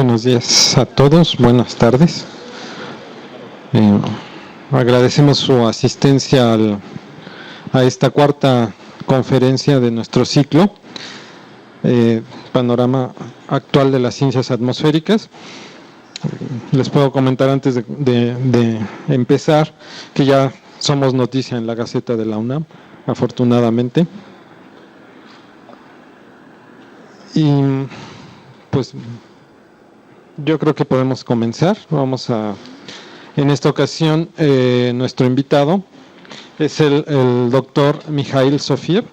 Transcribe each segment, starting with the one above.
Buenos días a todos, buenas tardes. Agradecemos su asistencia a esta cuarta conferencia de nuestro ciclo, Panorama actual de las ciencias atmosféricas. Les puedo comentar antes de empezar que ya somos noticia en la Gaceta de la UNAM, afortunadamente. Y pues yo creo que podemos comenzar. En esta ocasión, nuestro invitado es el doctor Mikhail Sofiev.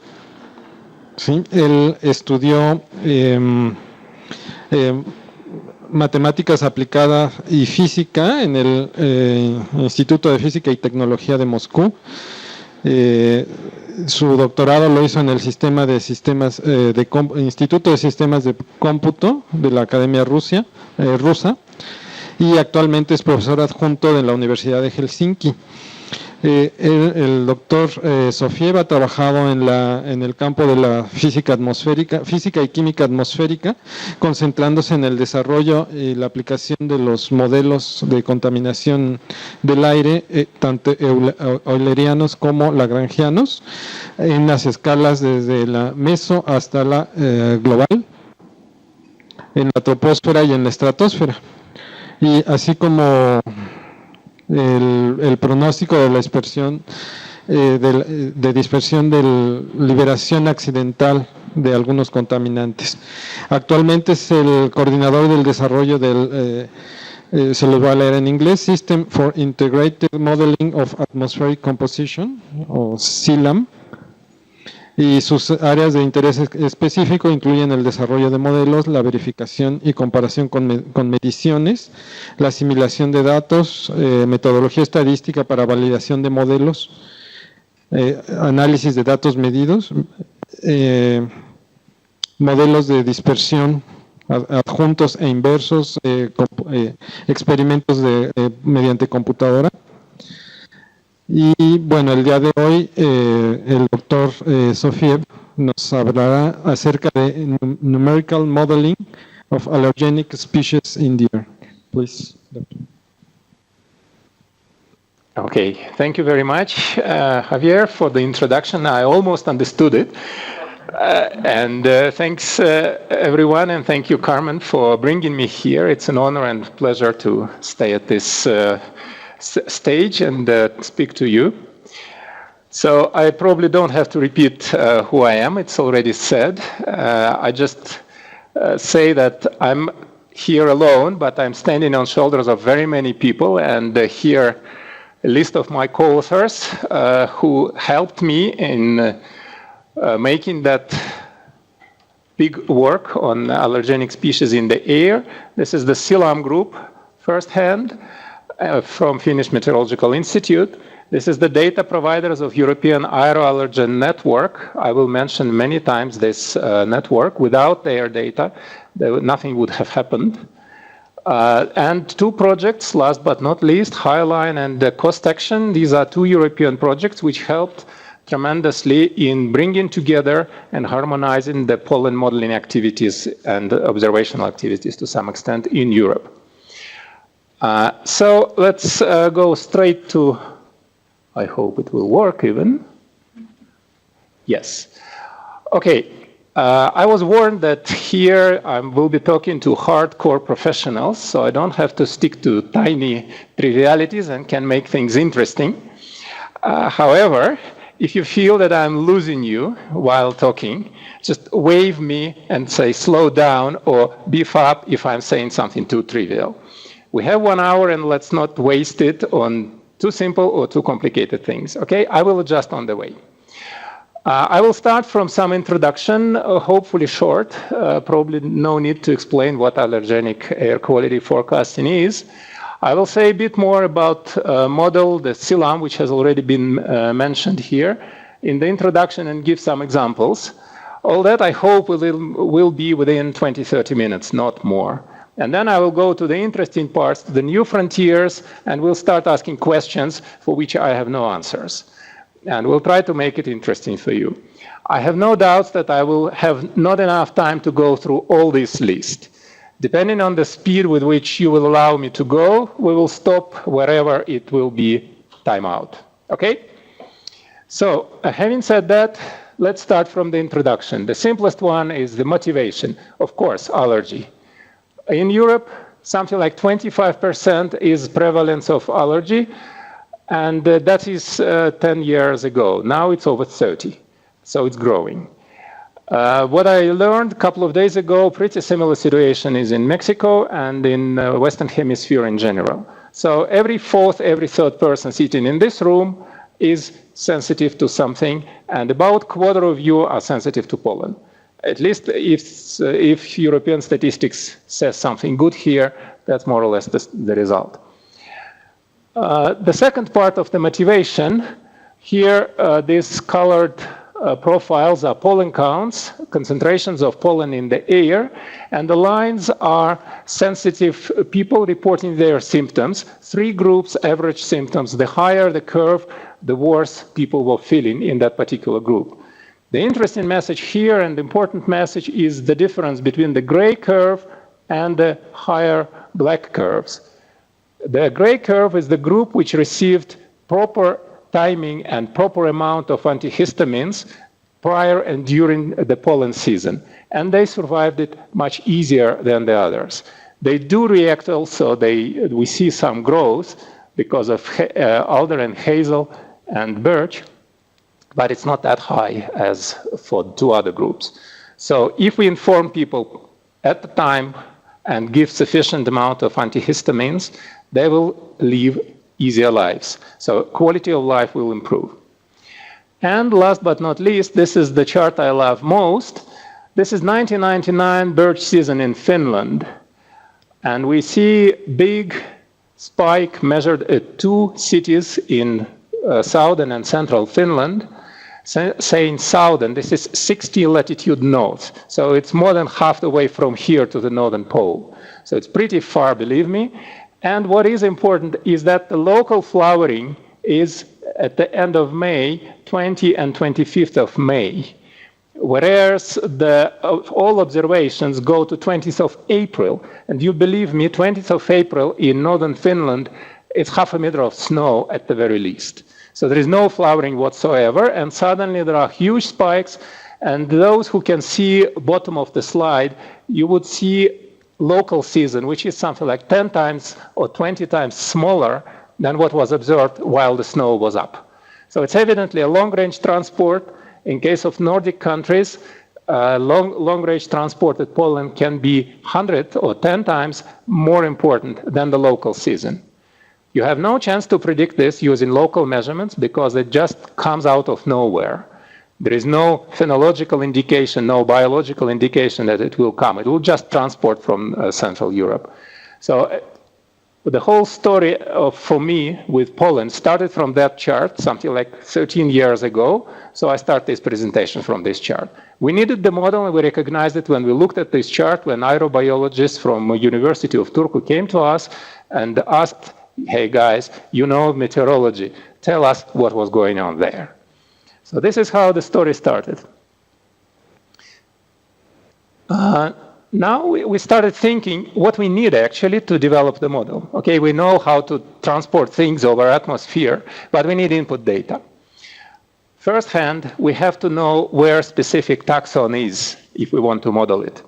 ¿Sí? Él estudió matemáticas aplicadas y física en el Instituto de Física y Tecnología de Moscú. Su doctorado lo hizo en el Instituto de Sistemas de Cómputo de la Academia rusa, y actualmente es profesor adjunto de la Universidad de Helsinki. El doctor Sofiev ha trabajado en el campo de la física y química atmosférica, concentrándose en el desarrollo y la aplicación de los modelos de contaminación del aire, tanto eulerianos como lagrangianos, en las escalas desde la meso hasta la global, en la troposfera y en la estratosfera. Y así como el pronóstico de la dispersión de liberación accidental de algunos contaminantes. Actualmente es el coordinador del desarrollo del, se los voy a leer en inglés, System for Integrated Modeling of Atmospheric Composition, o SILAM, y sus áreas de interés específico incluyen el desarrollo de modelos, la verificación y comparación con mediciones, la asimilación de datos, metodología estadística para validación de modelos, análisis de datos medidos, modelos de dispersión adjuntos e inversos, experimentos mediante computadora. Y bueno, el día de hoy el doctor Sofiev nos hablará acerca de numerical modeling of allergenic species in the air. Please, Doctor. Okay, thank you very much, Javier, for the introduction. I almost understood it. Thanks everyone, and thank you, Carmen, for bringing me here. It's an honor and pleasure to stay at this stage and speak to you. So I probably don't have to repeat who I am. It's already said. I just say that I'm here alone, but I'm standing on shoulders of very many people, and here a list of my co-authors who helped me in making that big work on allergenic species in the air. This is the SILAM group, firsthand, from Finnish Meteorological Institute. This is the data providers of European Aeroallergen Network. I will mention many times this network. Without their data, nothing would have happened. And two projects, last but not least, Highline and Cost Action. These are two European projects which helped tremendously in bringing together and harmonizing the pollen modeling activities and observational activities to some extent in Europe. So let's go straight to, I hope it will work even. Yes. Okay. I was warned that here I will be talking to hardcore professionals, so I don't have to stick to tiny trivialities and can make things interesting. However, if you feel that I'm losing you while talking, just wave me and say slow down or beef up if I'm saying something too trivial. We have 1 hour and let's not waste it on too simple or too complicated things, okay? I will adjust on the way. I will start from some introduction, hopefully short, probably no need to explain what allergenic air quality forecasting is. I will say a bit more about model, the SILAM, which has already been mentioned here in the introduction, and give some examples. All that I hope will be within 20-30 minutes, not more. And then I will go to the interesting parts, the new frontiers, and we'll start asking questions for which I have no answers. And we'll try to make it interesting for you. I have no doubts that I will have not enough time to go through all this list. Depending on the speed with which you will allow me to go, we will stop wherever it will be time out. Okay? So, having said that, let's start from the introduction. The simplest one is the motivation. Of course, allergy. In Europe, something like 25% is prevalence of allergy, and that is 10 years ago. Now it's over 30, so it's growing. What I learned a couple of days ago, pretty similar situation is in Mexico and in Western Hemisphere in general. So every fourth, every third person sitting in this room is sensitive to something, and about a quarter of you are sensitive to pollen. At least if European statistics says something good here, that's more or less the result. The second part of the motivation, here these colored profiles are pollen counts, concentrations of pollen in the air, and the lines are sensitive people reporting their symptoms. 3 groups, average symptoms. The higher the curve, the worse people were feeling in that particular group. The interesting message here and the important message is the difference between the gray curve and the higher black curves. The gray curve is the group which received proper timing and proper amount of antihistamines prior and during the pollen season. And they survived it much easier than the others. They do react also, we see some growth because of alder and hazel and birch, but it's not that high as for 2 other groups. So if we inform people at the time and give sufficient amount of antihistamines, they will live easier lives. So quality of life will improve. And last but not least, this is the chart I love most. This is 1999 birch season in Finland. And we see big spike measured at 2 cities in southern and central Finland. Saying southern, this is 60 latitude north. So it's more than half the way from here to the northern pole. So it's pretty far, believe me. And what is important is that the local flowering is at the end of May, 20 and 25th of May, whereas all observations go to 20th of April. And you believe me, 20th of April in northern Finland, it's half a meter of snow at the very least. So there is no flowering whatsoever, and suddenly there are huge spikes, and those who can see bottom of the slide, you would see local season, which is something like 10 times or 20 times smaller than what was observed while the snow was up. So it's evidently a long-range transport. In case of Nordic countries, long-range transported pollen can be 100 or 10 times more important than the local season. You have no chance to predict this using local measurements because it just comes out of nowhere. There is no phenological indication, no biological indication that it will come. It will just transport from Central Europe. So the whole story for me with pollen started from that chart, something like 13 years ago. So I start this presentation from this chart. We needed the model, and we recognized it when we looked at this chart, when aerobiologists from University of Turku came to us and asked, hey guys, you know meteorology, tell us what was going on there. So this is how the story started. Now we started thinking what we need actually to develop the model. Okay, we know how to transport things over atmosphere, but we need input data. First hand, we have to know where specific taxon is if we want to model it.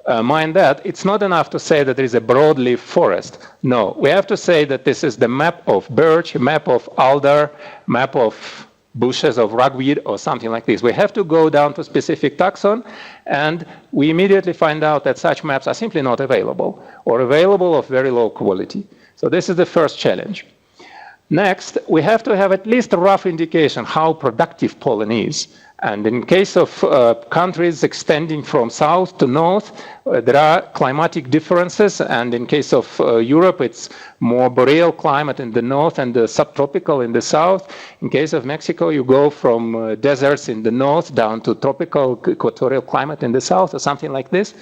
Mind that, it's not enough to say that there is a broadleaf forest. No, we have to say that this is the map of birch, map of alder, map of bushes of ragweed or something like this. We have to go down to specific taxon, and we immediately find out that such maps are simply not available, or available of very low quality. So this is the first challenge. Next, we have to have at least a rough indication how productive pollen is. And in case of countries extending from south to north, there are climatic differences. And in case of Europe, it's more boreal climate in the north and subtropical in the south. In case of Mexico, you go from deserts in the north down to tropical equatorial climate in the south, or something like this.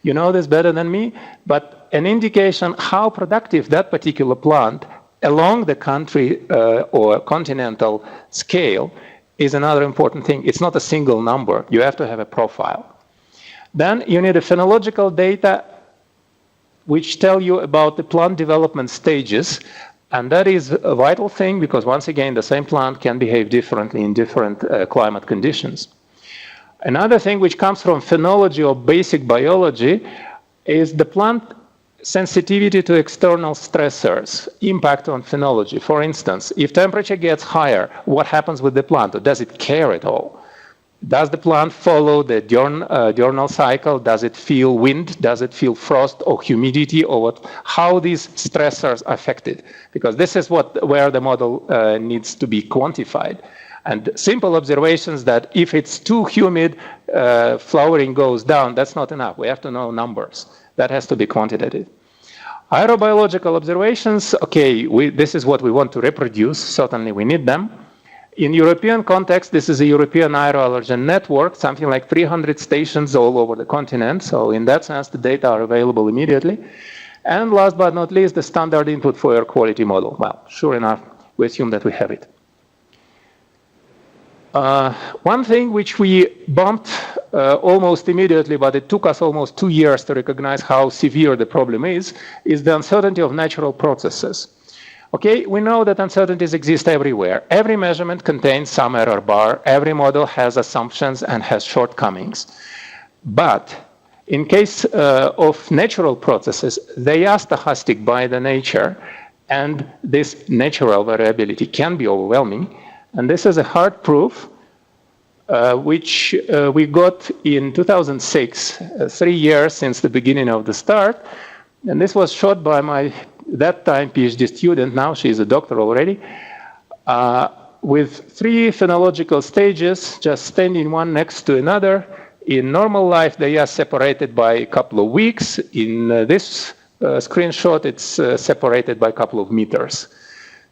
You know this better than me. But an indication how productive that particular plant along the country or continental scale is another important thing. It's not a single number. You have to have a profile. Then you need a phenological data which tell you about the plant development stages. And that is a vital thing because, once again, the same plant can behave differently in different climate conditions. Another thing which comes from phenology or basic biology is the plant sensitivity to external stressors, impact on phenology. For instance, if temperature gets higher, what happens with the plant? Or does it care at all? Does the plant follow the diurnal cycle? Does it feel wind? Does it feel frost or humidity? Or what? How these stressors affect it? Because this is where the model needs to be quantified. And simple observations that if it's too humid, flowering goes down, that's not enough. We have to know numbers. That has to be quantitative. Aerobiological observations, okay, this is what we want to reproduce. Certainly we need them. In European context, this is a European aeroallergen network, something like 300 stations all over the continent. So in that sense, the data are available immediately. And last but not least, the standard input for air quality model. Well, sure enough, we assume that we have it. One thing which we bumped almost immediately, but it took us almost 2 years to recognize how severe the problem is the uncertainty of natural processes. Okay, we know that uncertainties exist everywhere. Every measurement contains some error bar. Every model has assumptions and has shortcomings. But in case of natural processes, they are stochastic by the nature, and this natural variability can be overwhelming. And this is a hard proof, which we got in 2006, 3 years since the beginning of the start. And this was shot by my that time PhD student, now she's a doctor already, with 3 phenological stages just standing one next to another. In normal life, they are separated by a couple of weeks. In this screenshot, it's separated by a couple of meters.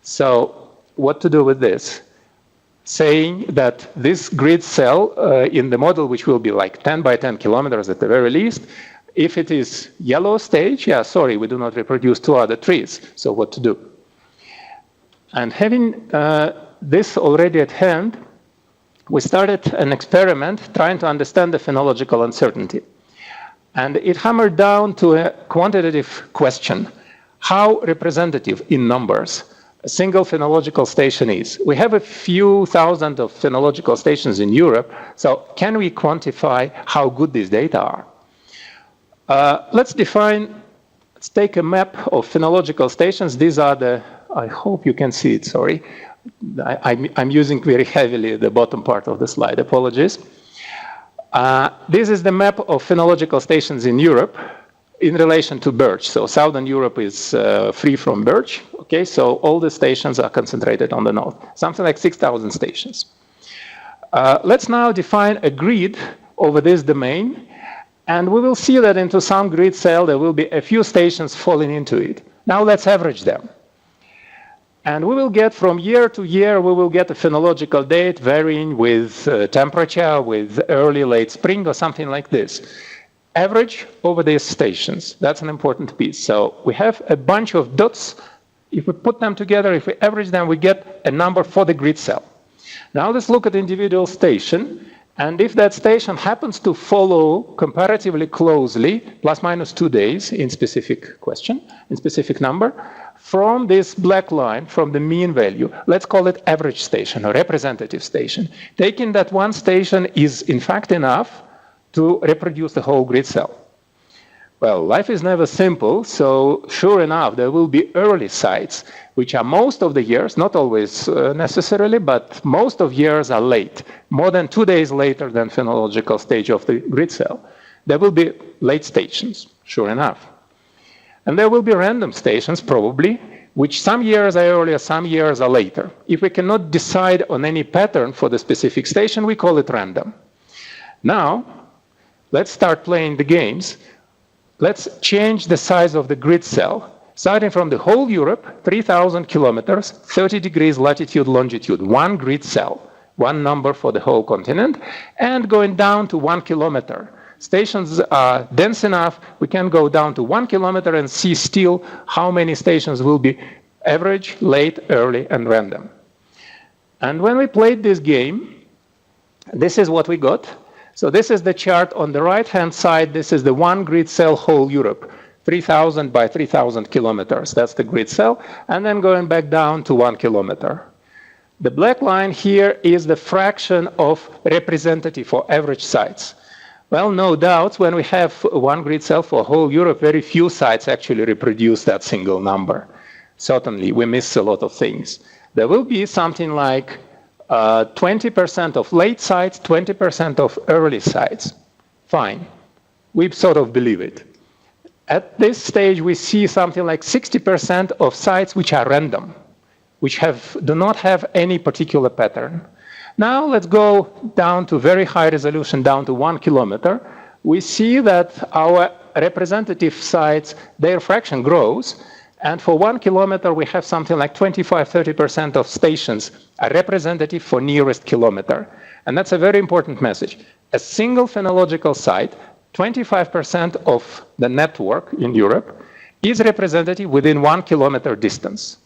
So what to do with this? Saying that this grid cell in the model, which will be like 10 by 10 kilometers at the very least, if it is yellow stage, yeah, sorry, we do not reproduce 2 other trees. So what to do? And having this already at hand, we started an experiment trying to understand the phenological uncertainty. And it hammered down to a quantitative question: how representative in numbers a single phenological station is? We have a few thousand of phenological stations in Europe, so can we quantify how good these data are? Let's take a map of phenological stations. These are the, I hope you can see it, sorry. I'm using very heavily the bottom part of the slide, apologies. This is the map of phenological stations in Europe in relation to birch. So Southern Europe is free from birch. Okay, so all the stations are concentrated on the north, something like 6,000 stations. Let's now define a grid over this domain, and we will see that into some grid cell there will be a few stations falling into it. Now let's average them. And we will get from year to year, we will get a phenological date varying with temperature, with early, late spring, or something like this. Average over these stations. That's an important piece. So we have a bunch of dots. If we put them together, if we average them, we get a number for the grid cell. Now let's look at the individual station. And if that station happens to follow comparatively closely, plus minus 2 days in specific question, in specific number, from this black line, from the mean value, let's call it average station or representative station, taking that one station is in fact enough to reproduce the whole grid cell. Well, life is never simple, so sure enough, there will be early sites, which are most of the years, not always necessarily, but most of years are late, more than 2 days later than phenological stage of the grid cell. There will be late stations, sure enough. And there will be random stations, probably, which some years are earlier, some years are later. If we cannot decide on any pattern for the specific station, we call it random. Now, let's start playing the games. Let's change the size of the grid cell, starting from the whole Europe, 3,000 kilometers, 30 degrees latitude, longitude, one grid cell, one number for the whole continent, and going down to 1 kilometer. Stations are dense enough, we can go down to 1 kilometer and see still how many stations will be average, late, early, and random. And when we played this game, this is what we got. So this is the chart on the right-hand side. This is the one grid cell whole Europe. 3,000 by 3,000 kilometers. That's the grid cell. And then going back down to 1 kilometer. The black line here is the fraction of representative or average sites. Well, no doubt, when we have one grid cell for whole Europe, very few sites actually reproduce that single number. Certainly, we miss a lot of things. There will be something like 20% of late sites, 20% of early sites. Fine. We sort of believe it. At this stage, we see something like 60% of sites which are random, which do not have any particular pattern. Now let's go down to very high resolution, down to 1 kilometer. We see that our representative sites, their fraction grows, and for 1 kilometer we have something like 25–30% of stations are representative for nearest kilometer. And that's a very important message. A single phenological site, 25% of the network in Europe, is representative within 1 kilometer distance.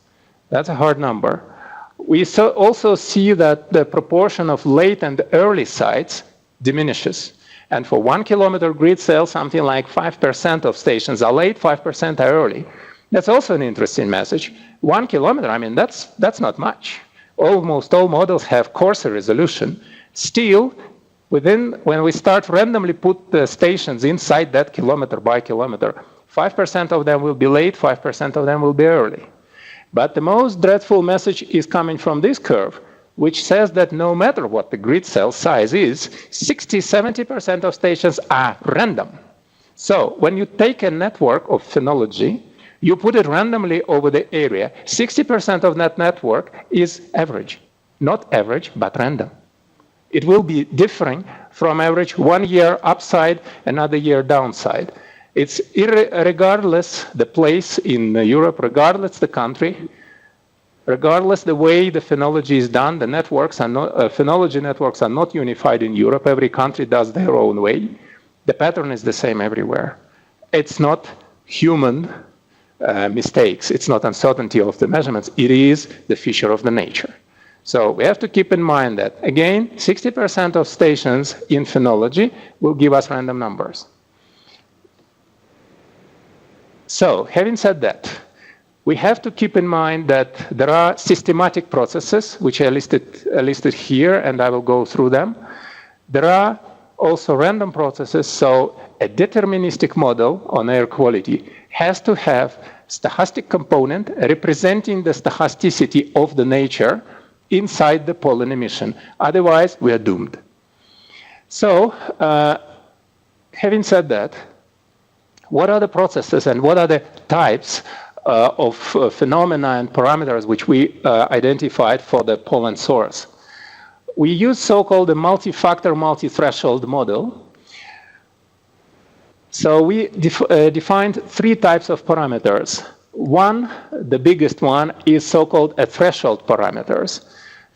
That's a hard number. We also see that the proportion of late and early sites diminishes. And for 1 kilometer grid cell, something like 5% of stations are late, 5% are early. That's also an interesting message. 1 kilometer, I mean, that's not much. Almost all models have coarser resolution. Still, when we start randomly put the stations inside that kilometer by kilometer, 5% of them will be late, 5% of them will be early. But the most dreadful message is coming from this curve, which says that no matter what the grid cell size is, 60–70% of stations are random. So when you take a network of phenology, you put it randomly over the area, 60% of that network is average. Not average, but random. It will be differing from average 1 year upside, another year downside. It's regardless the place in Europe, regardless the country, regardless the way the phenology is done, the networks are not, phenology networks are not unified in Europe. Every country does their own way. The pattern is the same everywhere. It's not human mistakes. It's not uncertainty of the measurements. It is the feature of the nature. So we have to keep in mind that, again, 60% of stations in phenology will give us random numbers. So, having said that, we have to keep in mind that there are systematic processes, which are listed here, and I will go through them. There are also random processes, so a deterministic model on air quality has to have stochastic component representing the stochasticity of the nature inside the pollen emission. Otherwise, we are doomed. So, having said that, what are the processes and what are the types of phenomena and parameters which we identified for the pollen source? We use so-called a multi-factor, multi-threshold model. So we defined 3 types of parameters. One, the biggest one, is so-called a threshold parameters.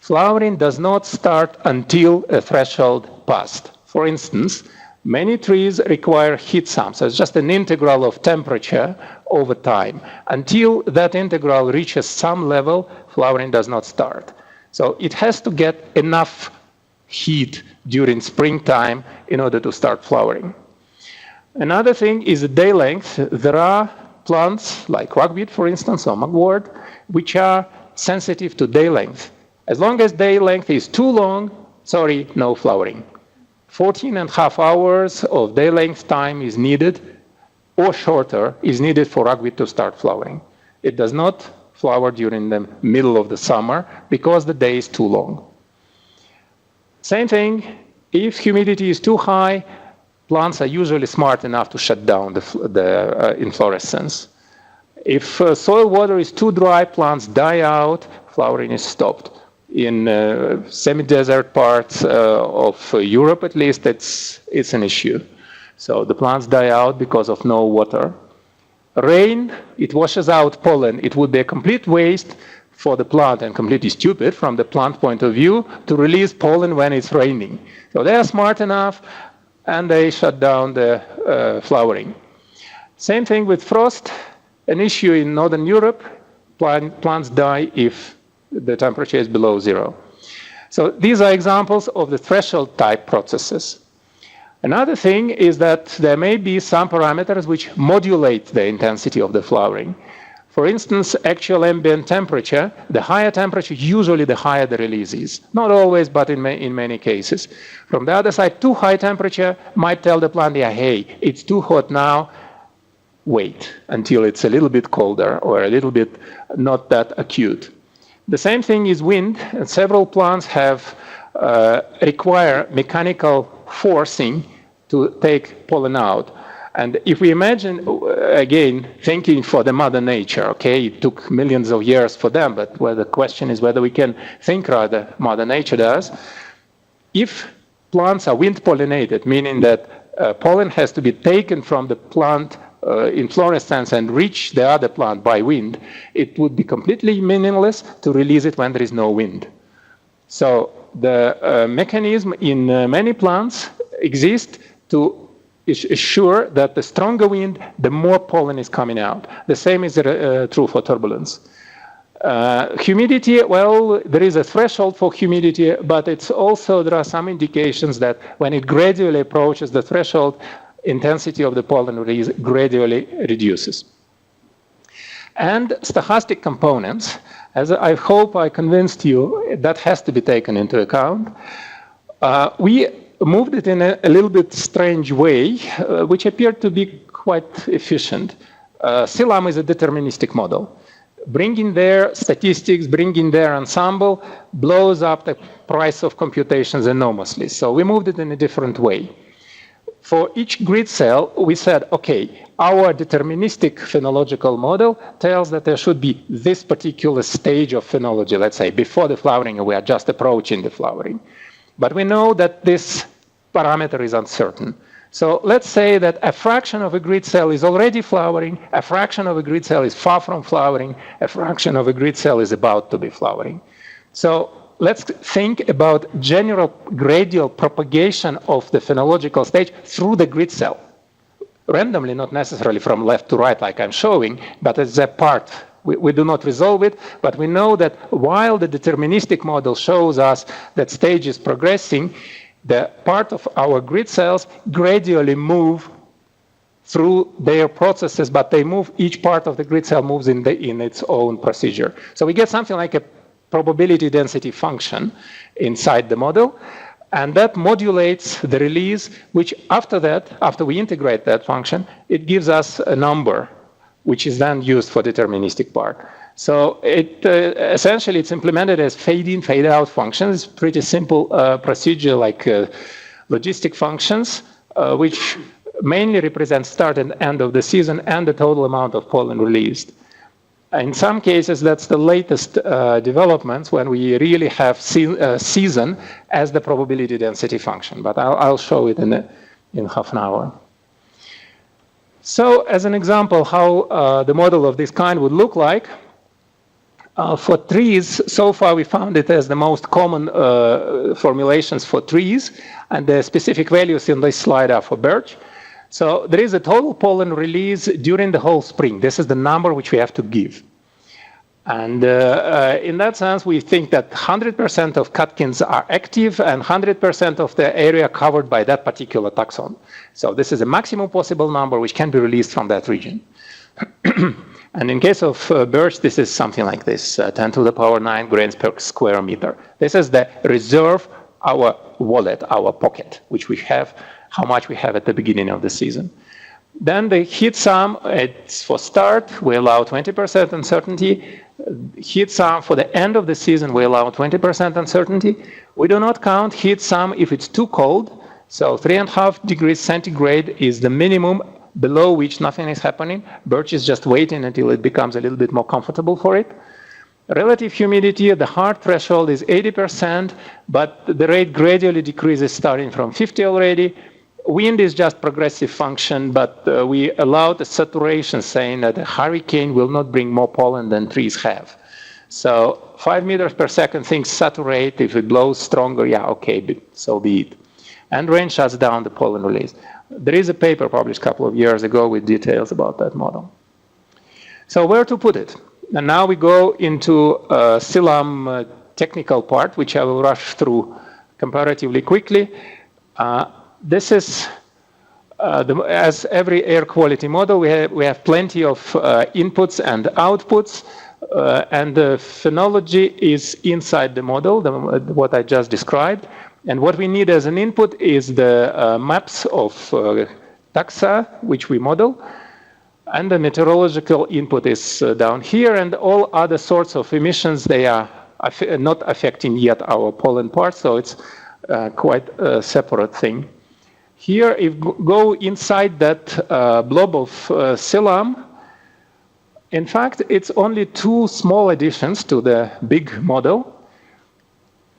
Flowering does not start until a threshold passed. For instance, many trees require heat sum, so it's just an integral of temperature over time. Until that integral reaches some level, flowering does not start. So it has to get enough heat during springtime in order to start flowering. Another thing is the day length. There are plants like ragweed, for instance, or mugwort, which are sensitive to day length. As long as day length is too long, sorry, no flowering. 14.5 hours of day length time is needed, or shorter is needed for ragweed to start flowering. It does not flower during the middle of the summer because the day is too long. Same thing, if humidity is too high, plants are usually smart enough to shut down the inflorescence. If soil water is too dry, plants die out, flowering is stopped. In semi-desert parts of Europe, at least, it's an issue. So the plants die out because of no water. Rain, it washes out pollen. It would be a complete waste for the plant and completely stupid from the plant point of view to release pollen when it's raining. So they are smart enough and they shut down the flowering. Same thing with frost, an issue in Northern Europe. Plants die if the temperature is below 0. So these are examples of the threshold type processes. Another thing is that there may be some parameters which modulate the intensity of the flowering. For instance, actual ambient temperature, the higher temperature, usually the higher the release is. Not always, but in many cases. From the other side, too high temperature might tell the plant, yeah, hey, it's too hot now, wait until it's a little bit colder or a little bit not that acute. The same thing is wind, and several plants require mechanical forcing to take pollen out. And if we imagine, again, thinking for the mother nature, okay, it took millions of years for them, but the question is whether we can think rather mother nature does. If plants are wind pollinated, meaning that pollen has to be taken from the plant inflorescence and reach the other plant by wind, it would be completely meaningless to release it when there is no wind. So the mechanism in many plants exists to assure that the stronger wind, the more pollen is coming out. The same is true for turbulence. Humidity, well, there is a threshold for humidity, but it's also, there are some indications that when it gradually approaches the threshold, intensity of the pollen release gradually reduces. And stochastic components, as I hope I convinced you, that has to be taken into account. We moved it in a little bit strange way, which appeared to be quite efficient. SILAM is a deterministic model. Bringing their statistics, bringing their ensemble, blows up the price of computations enormously. So we moved it in a different way. For each grid cell, we said, okay, our deterministic phenological model tells that there should be this particular stage of phenology, let's say, before the flowering, and we are just approaching the flowering. But we know that this parameter is uncertain. So let's say that a fraction of a grid cell is already flowering, a fraction of a grid cell is far from flowering, a fraction of a grid cell is about to be flowering. So let's think about general gradual propagation of the phenological stage through the grid cell. Randomly, not necessarily from left to right like I'm showing, but as a part. We do not resolve it, but we know that while the deterministic model shows us that stage is progressing, the part of our grid cells gradually move through their processes, but they move, each part of the grid cell moves in its own procedure. So we get something like a probability density function inside the model, and that modulates the release, which after we integrate that function, it gives us a number, which is then used for deterministic part. So essentially it's implemented as fade-in, fade-out functions. It's pretty simple procedure like logistic functions, which mainly represent start and end of the season and the total amount of pollen released. In some cases, that's the latest developments when we really have season as the probability density function. But I'll show it in half an hour. So as an example how the model of this kind would look like, for trees, so far we found it as the most common formulations for trees, and the specific values in this slide are for birch. So there is a total pollen release during the whole spring. This is the number which we have to give. And in that sense, we think that 100% of catkins are active and 100% of the area covered by that particular taxon. So this is a maximum possible number which can be released from that region. And in case of birch, this is something like this, 10 to the power 9 grains per square meter. This is the reserve, our wallet, our pocket, which we have, how much we have at the beginning of the season. Then the heat sum, it's for start, we allow 20% uncertainty. Heat sum for the end of the season, we allow 20% uncertainty. We do not count heat sum if it's too cold. So 3.5 degrees centigrade is the minimum below which nothing is happening. Birch is just waiting until it becomes a little bit more comfortable for it. Relative humidity, the hard threshold is 80%, but the rate gradually decreases starting from 50 already. Wind is just progressive function, but we allow the saturation, saying that a hurricane will not bring more pollen than trees have. So 5 meters per second, things saturate. If it blows stronger, yeah, okay, but so be it. And rain shuts down the pollen release. There is a paper published a couple of years ago with details about that model. So where to put it? And now we go into SILAM technical part, which I will rush through comparatively quickly. This is, as every air quality model, we have plenty of inputs and outputs, and the phenology is inside the model, what I just described. And what we need as an input is the maps of taxa, which we model. And the meteorological input is down here, and all other sorts of emissions, they are not affecting yet our pollen part, so it's quite a separate thing. Here, if you go inside that blob of psyllium, in fact, it's only two small additions to the big model.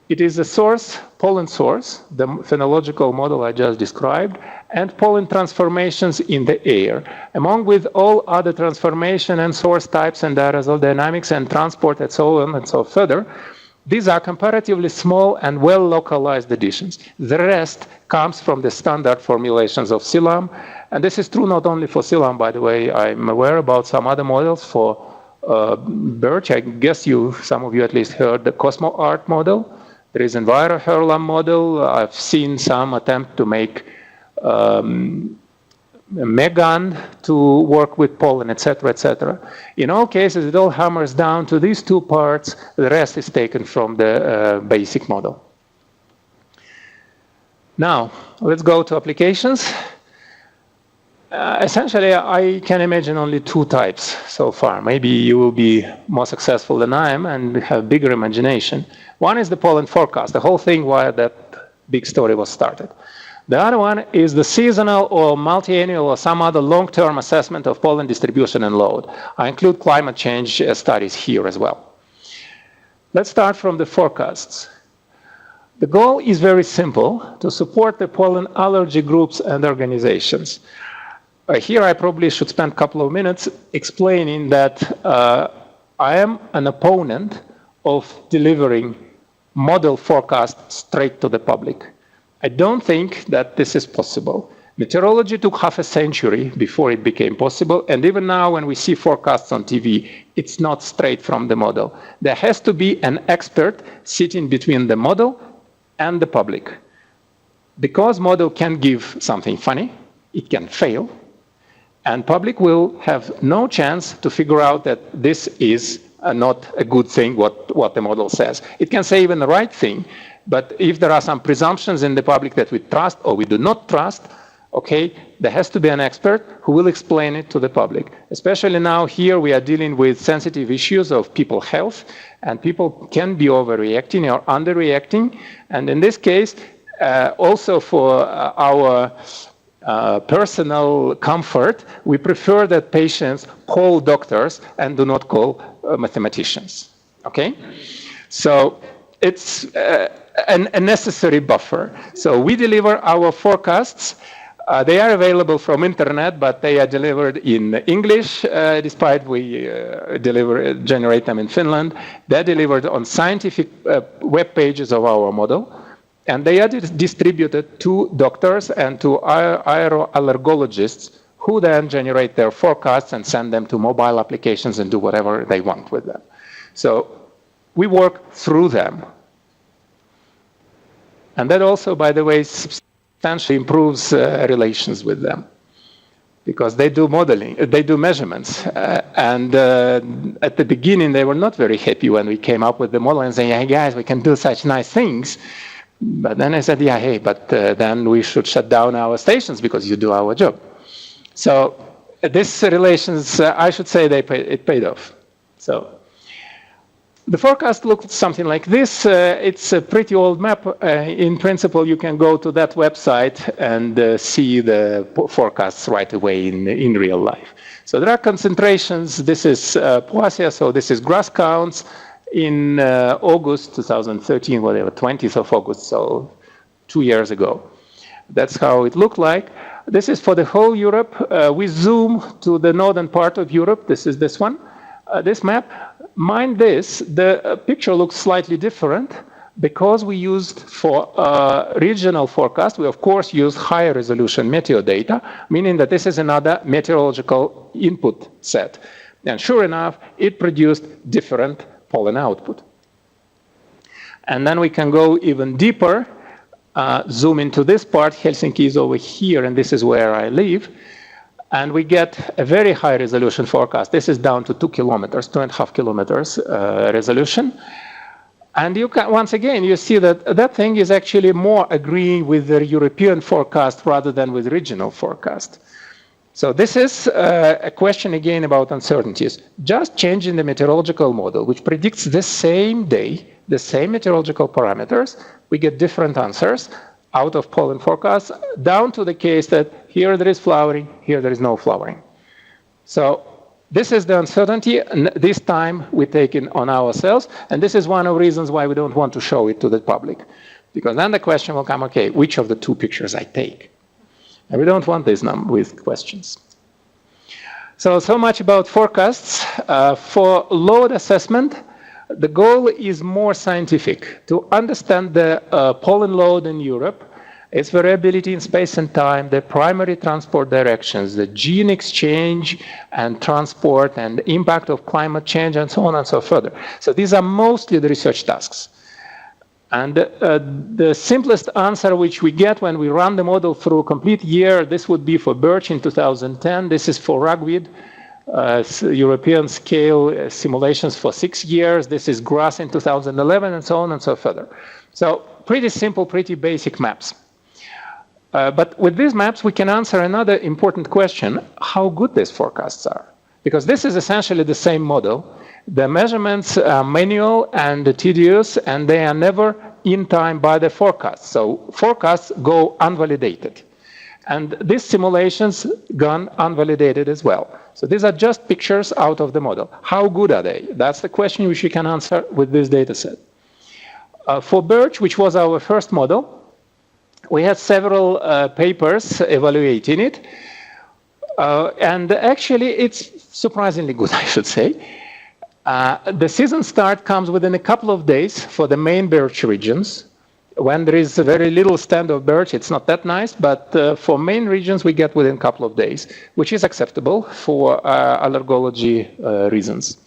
It is a source, pollen source, the phenological model I just described, and pollen transformations in the air, along with all other transformation and source types and aerosol dynamics and transport and so on and so further. These are comparatively small and well-localized additions. The rest comes from the standard formulations of psyllium, and this is true not only for psyllium, by the way. I'm aware about some other models for birch. I guess some of you at least heard the CosmoArt model. There is EnviroHerlam model. I've seen some attempt to make Megan to work with pollen, etc., etc. In all cases, it all hammers down to these two parts. The rest is taken from the basic model. Now, let's go to applications. Essentially, I can imagine only two types so far. Maybe you will be more successful than I am and have bigger imagination. One is the pollen forecast, the whole thing why that big story was started. The other one is the seasonal or multi-annual or some other long-term assessment of pollen distribution and load. I include climate change studies here as well. Let's start from the forecasts. The goal is very simple, to support the pollen allergy groups and organizations. Here I probably should spend a couple of minutes explaining that I am an opponent of delivering model forecasts straight to the public. I don't think that this is possible. Meteorology took half a century before it became possible, and even now when we see forecasts on TV, it's not straight from the model. There has to be an expert sitting between the model and the public. Because model can give something funny, it can fail, and public will have no chance to figure out that this is not a good thing, what the model says. It can say even the right thing, but if there are some presumptions in the public that we trust or we do not trust, okay, there has to be an expert who will explain it to the public. Especially now here we are dealing with sensitive issues of people's health, and people can be overreacting or underreacting. And in this case, also for our personal comfort, we prefer that patients call doctors and do not call mathematicians, okay? So it's a necessary buffer. So we deliver our forecasts. They are available from internet, but they are delivered in English, despite we generate them in Finland. They're delivered on scientific web pages of our model. And they are distributed to doctors and to aeroallergologists who then generate their forecasts and send them to mobile applications and do whatever they want with them. So we work through them. And that also, by the way, substantially improves relations with them, because they do modeling, they do measurements. And at the beginning, they were not very happy when we came up with the model and saying, hey guys, we can do such nice things. But then I said, yeah, hey, but then we should shut down our stations because you do our job. So these relations, I should say, it paid off. So the forecast looked something like this. It's a pretty old map. In principle, you can go to that website and see the forecasts right away in real life. So there are concentrations. This is Poasia, so this is grass counts. In August 2013, whatever, 20th of August, so 2 years ago. That's how it looked like. This is for the whole Europe. We zoom to the northern part of Europe. This is this one, this map. Mind this, the picture looks slightly different because we used for regional forecast, we of course used higher resolution meteo data, meaning that this is another meteorological input set. And sure enough, it produced different pollen output. And then we can go even deeper. Zoom into this part, Helsinki is over here, and this is where I live. And we get a very high resolution forecast. This is down to 2 kilometers, 2.5 kilometers resolution. And you can, once again, you see that that thing is actually more agreeing with the European forecast rather than with regional forecast. So this is a question again about uncertainties. Just changing the meteorological model, which predicts the same day, the same meteorological parameters, we get different answers out of pollen forecasts, down to the case that here there is flowering, here there is no flowering. So this is the uncertainty, and this time we take it on ourselves, and this is one of the reasons why we don't want to show it to the public. Because then the question will come, okay, which of the two pictures I take? And we don't want this with questions. So much about forecasts. For load assessment, the goal is more scientific, to understand the pollen load in Europe, its variability in space and time, the primary transport directions, the gene exchange and transport, and the impact of climate change, and so on and so further. So these are mostly the research tasks. And the simplest answer which we get when we run the model through a complete year, this would be for birch in 2010. This is for ragweed. European scale simulations for 6 years. This is grass in 2011, and so on and so further. So pretty simple, pretty basic maps. But with these maps, we can answer another important question, how good these forecasts are. Because this is essentially the same model. The measurements are manual and tedious, and they are never in time by the forecast. So forecasts go unvalidated. And these simulations gone unvalidated as well. So these are just pictures out of the model. How good are they? That's the question which we can answer with this data set. For birch, which was our first model, we had several papers evaluating it. And actually, it's surprisingly good, I should say. The season start comes within a couple of days for the main birch regions. When there is very little stand of birch, it's not that nice, but for main regions, we get within a couple of days, which is acceptable for allergology reasons.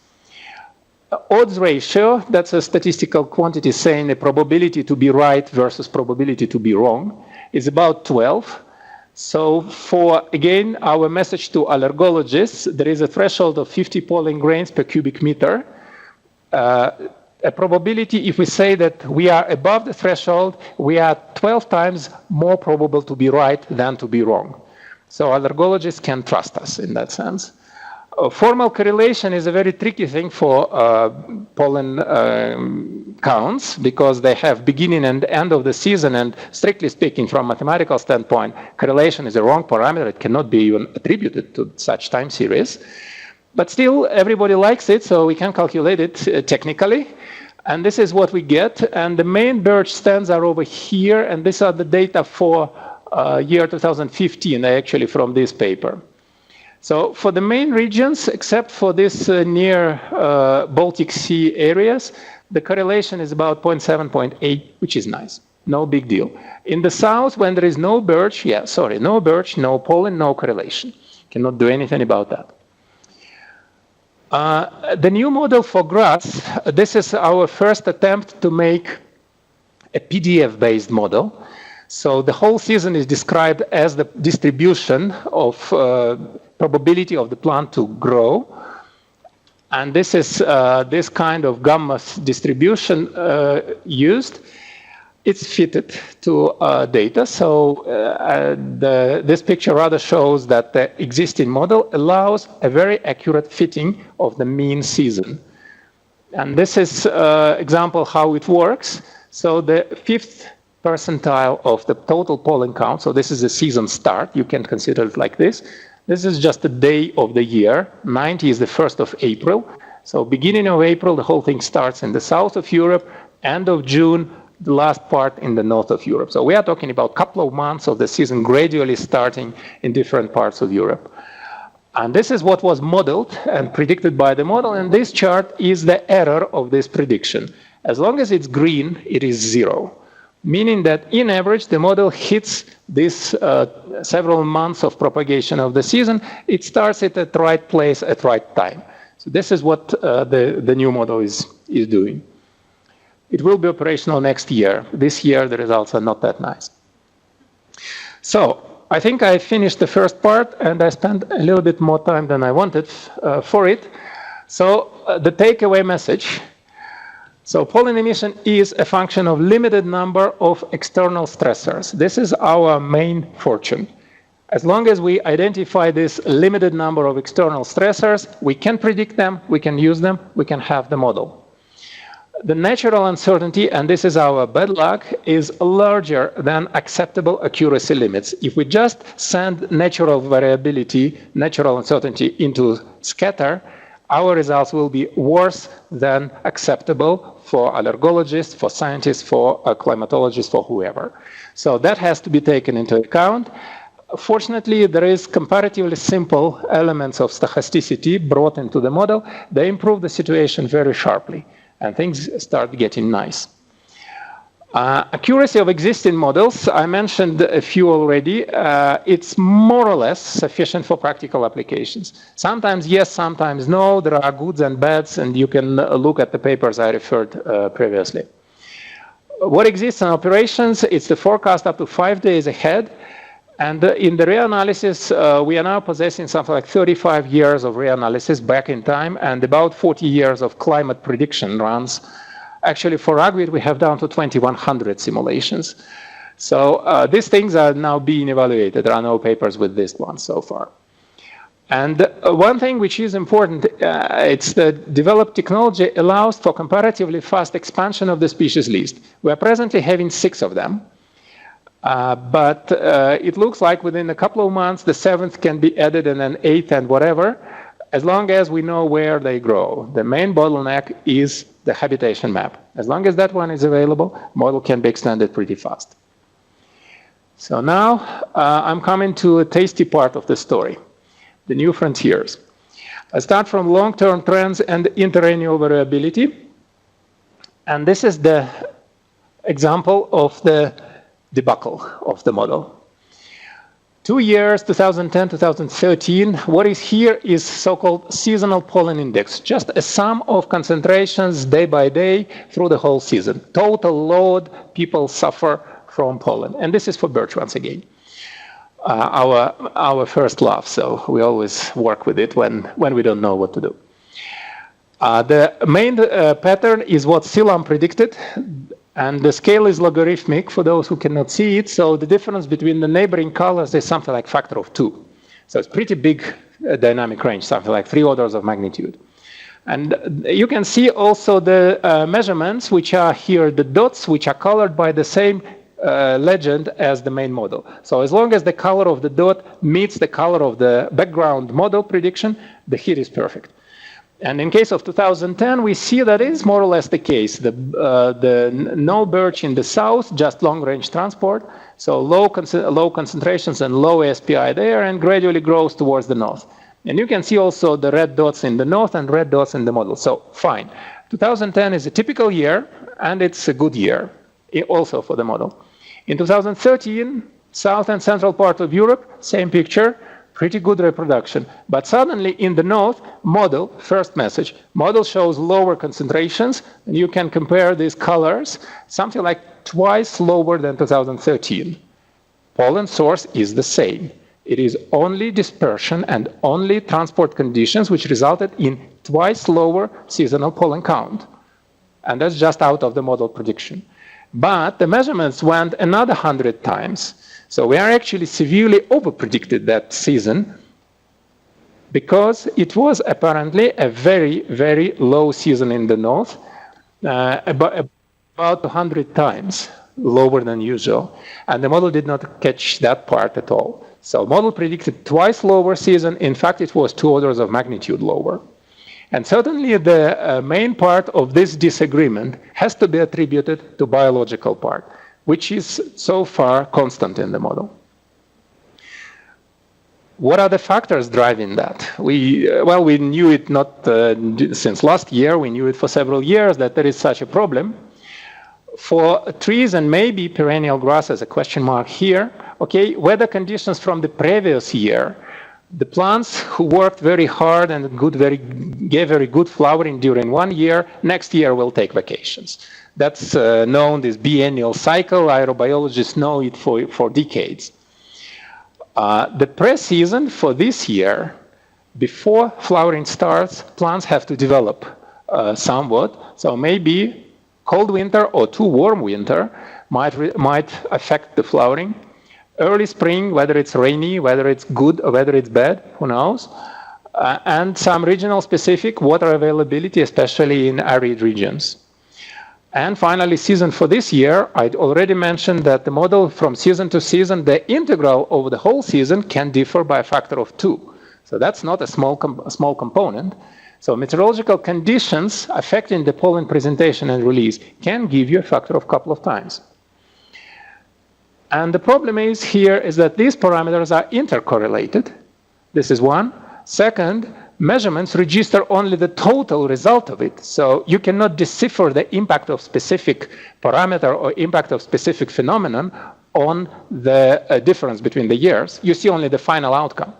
Odds ratio, that's a statistical quantity saying the probability to be right versus probability to be wrong, is about 12. So for, again, our message to allergologists, there is a threshold of 50 pollen grains per cubic meter. A probability, if we say that we are above the threshold, we are 12 times more probable to be right than to be wrong. So allergologists can trust us in that sense. Formal correlation is a very tricky thing for pollen counts, because they have beginning and end of the season, and strictly speaking, from a mathematical standpoint, correlation is a wrong parameter. It cannot be even attributed to such time series. But still, everybody likes it, so we can calculate it technically. And this is what we get. And the main birch stands are over here, and these are the data for year 2015, actually from this paper. So for the main regions, except for this near Baltic Sea areas, the correlation is about 0.7, 0.8, which is nice. No big deal. In the south, when there is no birch, no birch, no pollen, no correlation. Cannot do anything about that. The new model for grass, this is our first attempt to make a PDF-based model. So the whole season is described as the distribution of probability of the plant to grow. And this is this kind of gamma distribution used. It's fitted to data. So this picture rather shows that the existing model allows a very accurate fitting of the mean season. And this is example how it works. So the 5th percentile of the total pollen count, so this is the season start, you can consider it like this. This is just the day of the year. 90 is the 1st of April. So beginning of April, the whole thing starts in the south of Europe. End of June, the last part in the north of Europe. So we are talking about a couple of months of the season gradually starting in different parts of Europe. And this is what was modeled and predicted by the model. And this chart is the error of this prediction. As long as it's green, it is 0. Meaning that in average, the model hits this several months of propagation of the season. It starts it at the right place at the right time. So this is what the new model is doing. It will be operational next year. This year, the results are not that nice. So I think I finished the first part, and I spent a little bit more time than I wanted for it. So the takeaway message. So pollen emission is a function of limited number of external stressors. This is our main fortune. As long as we identify this limited number of external stressors, we can predict them, we can use them, we can have the model. The natural uncertainty, and this is our bad luck, is larger than acceptable accuracy limits. If we just send natural variability, natural uncertainty into scatter, our results will be worse than acceptable for allergologists, for scientists, for climatologists, for whoever. So that has to be taken into account. Fortunately, there is comparatively simple elements of stochasticity brought into the model. They improve the situation very sharply, and things start getting nice. Accuracy of existing models, I mentioned a few already. It's more or less sufficient for practical applications. Sometimes yes, sometimes no. There are goods and bads, and you can look at the papers I referred previously. What exists in operations, it's the forecast up to 5 days ahead. And in the reanalysis, we are now possessing something like 35 years of reanalysis back in time and about 40 years of climate prediction runs. Actually, for rugweed, we have down to 2,100 simulations. So these things are now being evaluated. There are no papers with this one so far. And one thing which is important, it's that developed technology allows for comparatively fast expansion of the species list. We are presently having 6 of them. But it looks like within a couple of months, the 7th can be added and then 8th and whatever, as long as we know where they grow. The main bottleneck is the habitation map. As long as that one is available, model can be extended pretty fast. So now I'm coming to a tasty part of the story, the new frontiers. I start from long-term trends and interannual variability. And this is the example of the debacle of the model. 2 years, 2010, 2013, what is here is so-called seasonal pollen index, just a sum of concentrations day by day through the whole season. Total load, people suffer from pollen. And this is for birch once again. Our first love, so we always work with it when we don't know what to do. The main pattern is what Silam predicted. And the scale is logarithmic for those who cannot see it. So the difference between the neighboring colors is something like factor of 2. So it's pretty big dynamic range, something like 3 orders of magnitude. And you can see also the measurements, which are here, the dots, which are colored by the same legend as the main model. So as long as the color of the dot meets the color of the background model prediction, the hit is perfect. And in case of 2010, we see that is more or less the case. The no birch in the south, just long-range transport, so low concentrations and low SPI there, and gradually grows towards the north. And you can see also the red dots in the north and red dots in the model. So fine. 2010 is a typical year, and it's a good year also for the model. In 2013, south and central part of Europe, same picture. Pretty good reproduction. But suddenly in the north, model, first message, model shows lower concentrations, and you can compare these colors, something like twice lower than 2013. Pollen source is the same. It is only dispersion and only transport conditions which resulted in twice lower seasonal pollen count. And that's just out of the model prediction. But the measurements went another 100 times. So we are actually severely overpredicted that season because it was apparently a very, very low season in the north, about 100 times lower than usual. And the model did not catch that part at all. So model predicted twice lower season. In fact, it was 2 orders of magnitude lower. And certainly the main part of this disagreement has to be attributed to biological part, which is so far constant in the model. What are the factors driving that? We knew it not since last year. We knew it for several years that there is such a problem. For trees and maybe perennial grasses, a question mark here, okay, weather conditions from the previous year The plants who worked very hard and gave very good flowering during 1 year, next year will take vacations. That's known as biennial cycle. Aerobiologists know it for decades. The pre-season for this year, before flowering starts, plants have to develop somewhat. So maybe cold winter or too warm winter might affect the flowering. Early spring, whether it's rainy, whether it's good or whether it's bad, who knows? And some regional specific water availability, especially in arid regions. And finally, season for this year, I'd already mentioned that the model from season to season, the integral over the whole season can differ by a factor of 2. So that's not a small component. So meteorological conditions affecting the pollen presentation and release can give you a factor of a couple of times. And the problem is that these parameters are intercorrelated. This is one. Second, measurements register only the total result of it. So you cannot decipher the impact of specific parameter or impact of specific phenomenon on the difference between the years. You see only the final outcome.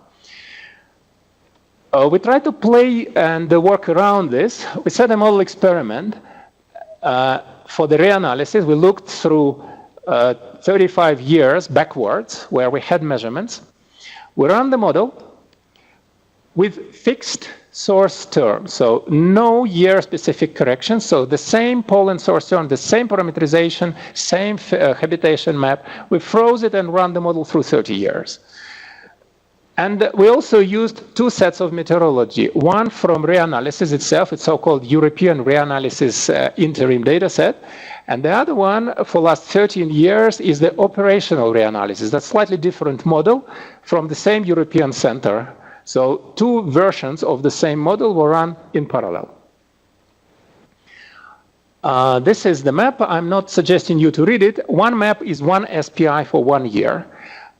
We try to play and work around this. We set a model experiment for the reanalysis. We looked through 35 years backwards where we had measurements. We ran the model with fixed source term, so no year-specific correction. So the same pollen source term, the same parameterization, same habitation map. We froze it and ran the model through 30 years. And we also used 2 sets of meteorology. One from reanalysis itself, it's so-called European reanalysis interim data set. And the other one for last 13 years is the operational reanalysis. That's a slightly different model from the same European center. So 2 versions of the same model were run in parallel. This is the map. I'm not suggesting you to read it. One map is 1 SPI for 1 year.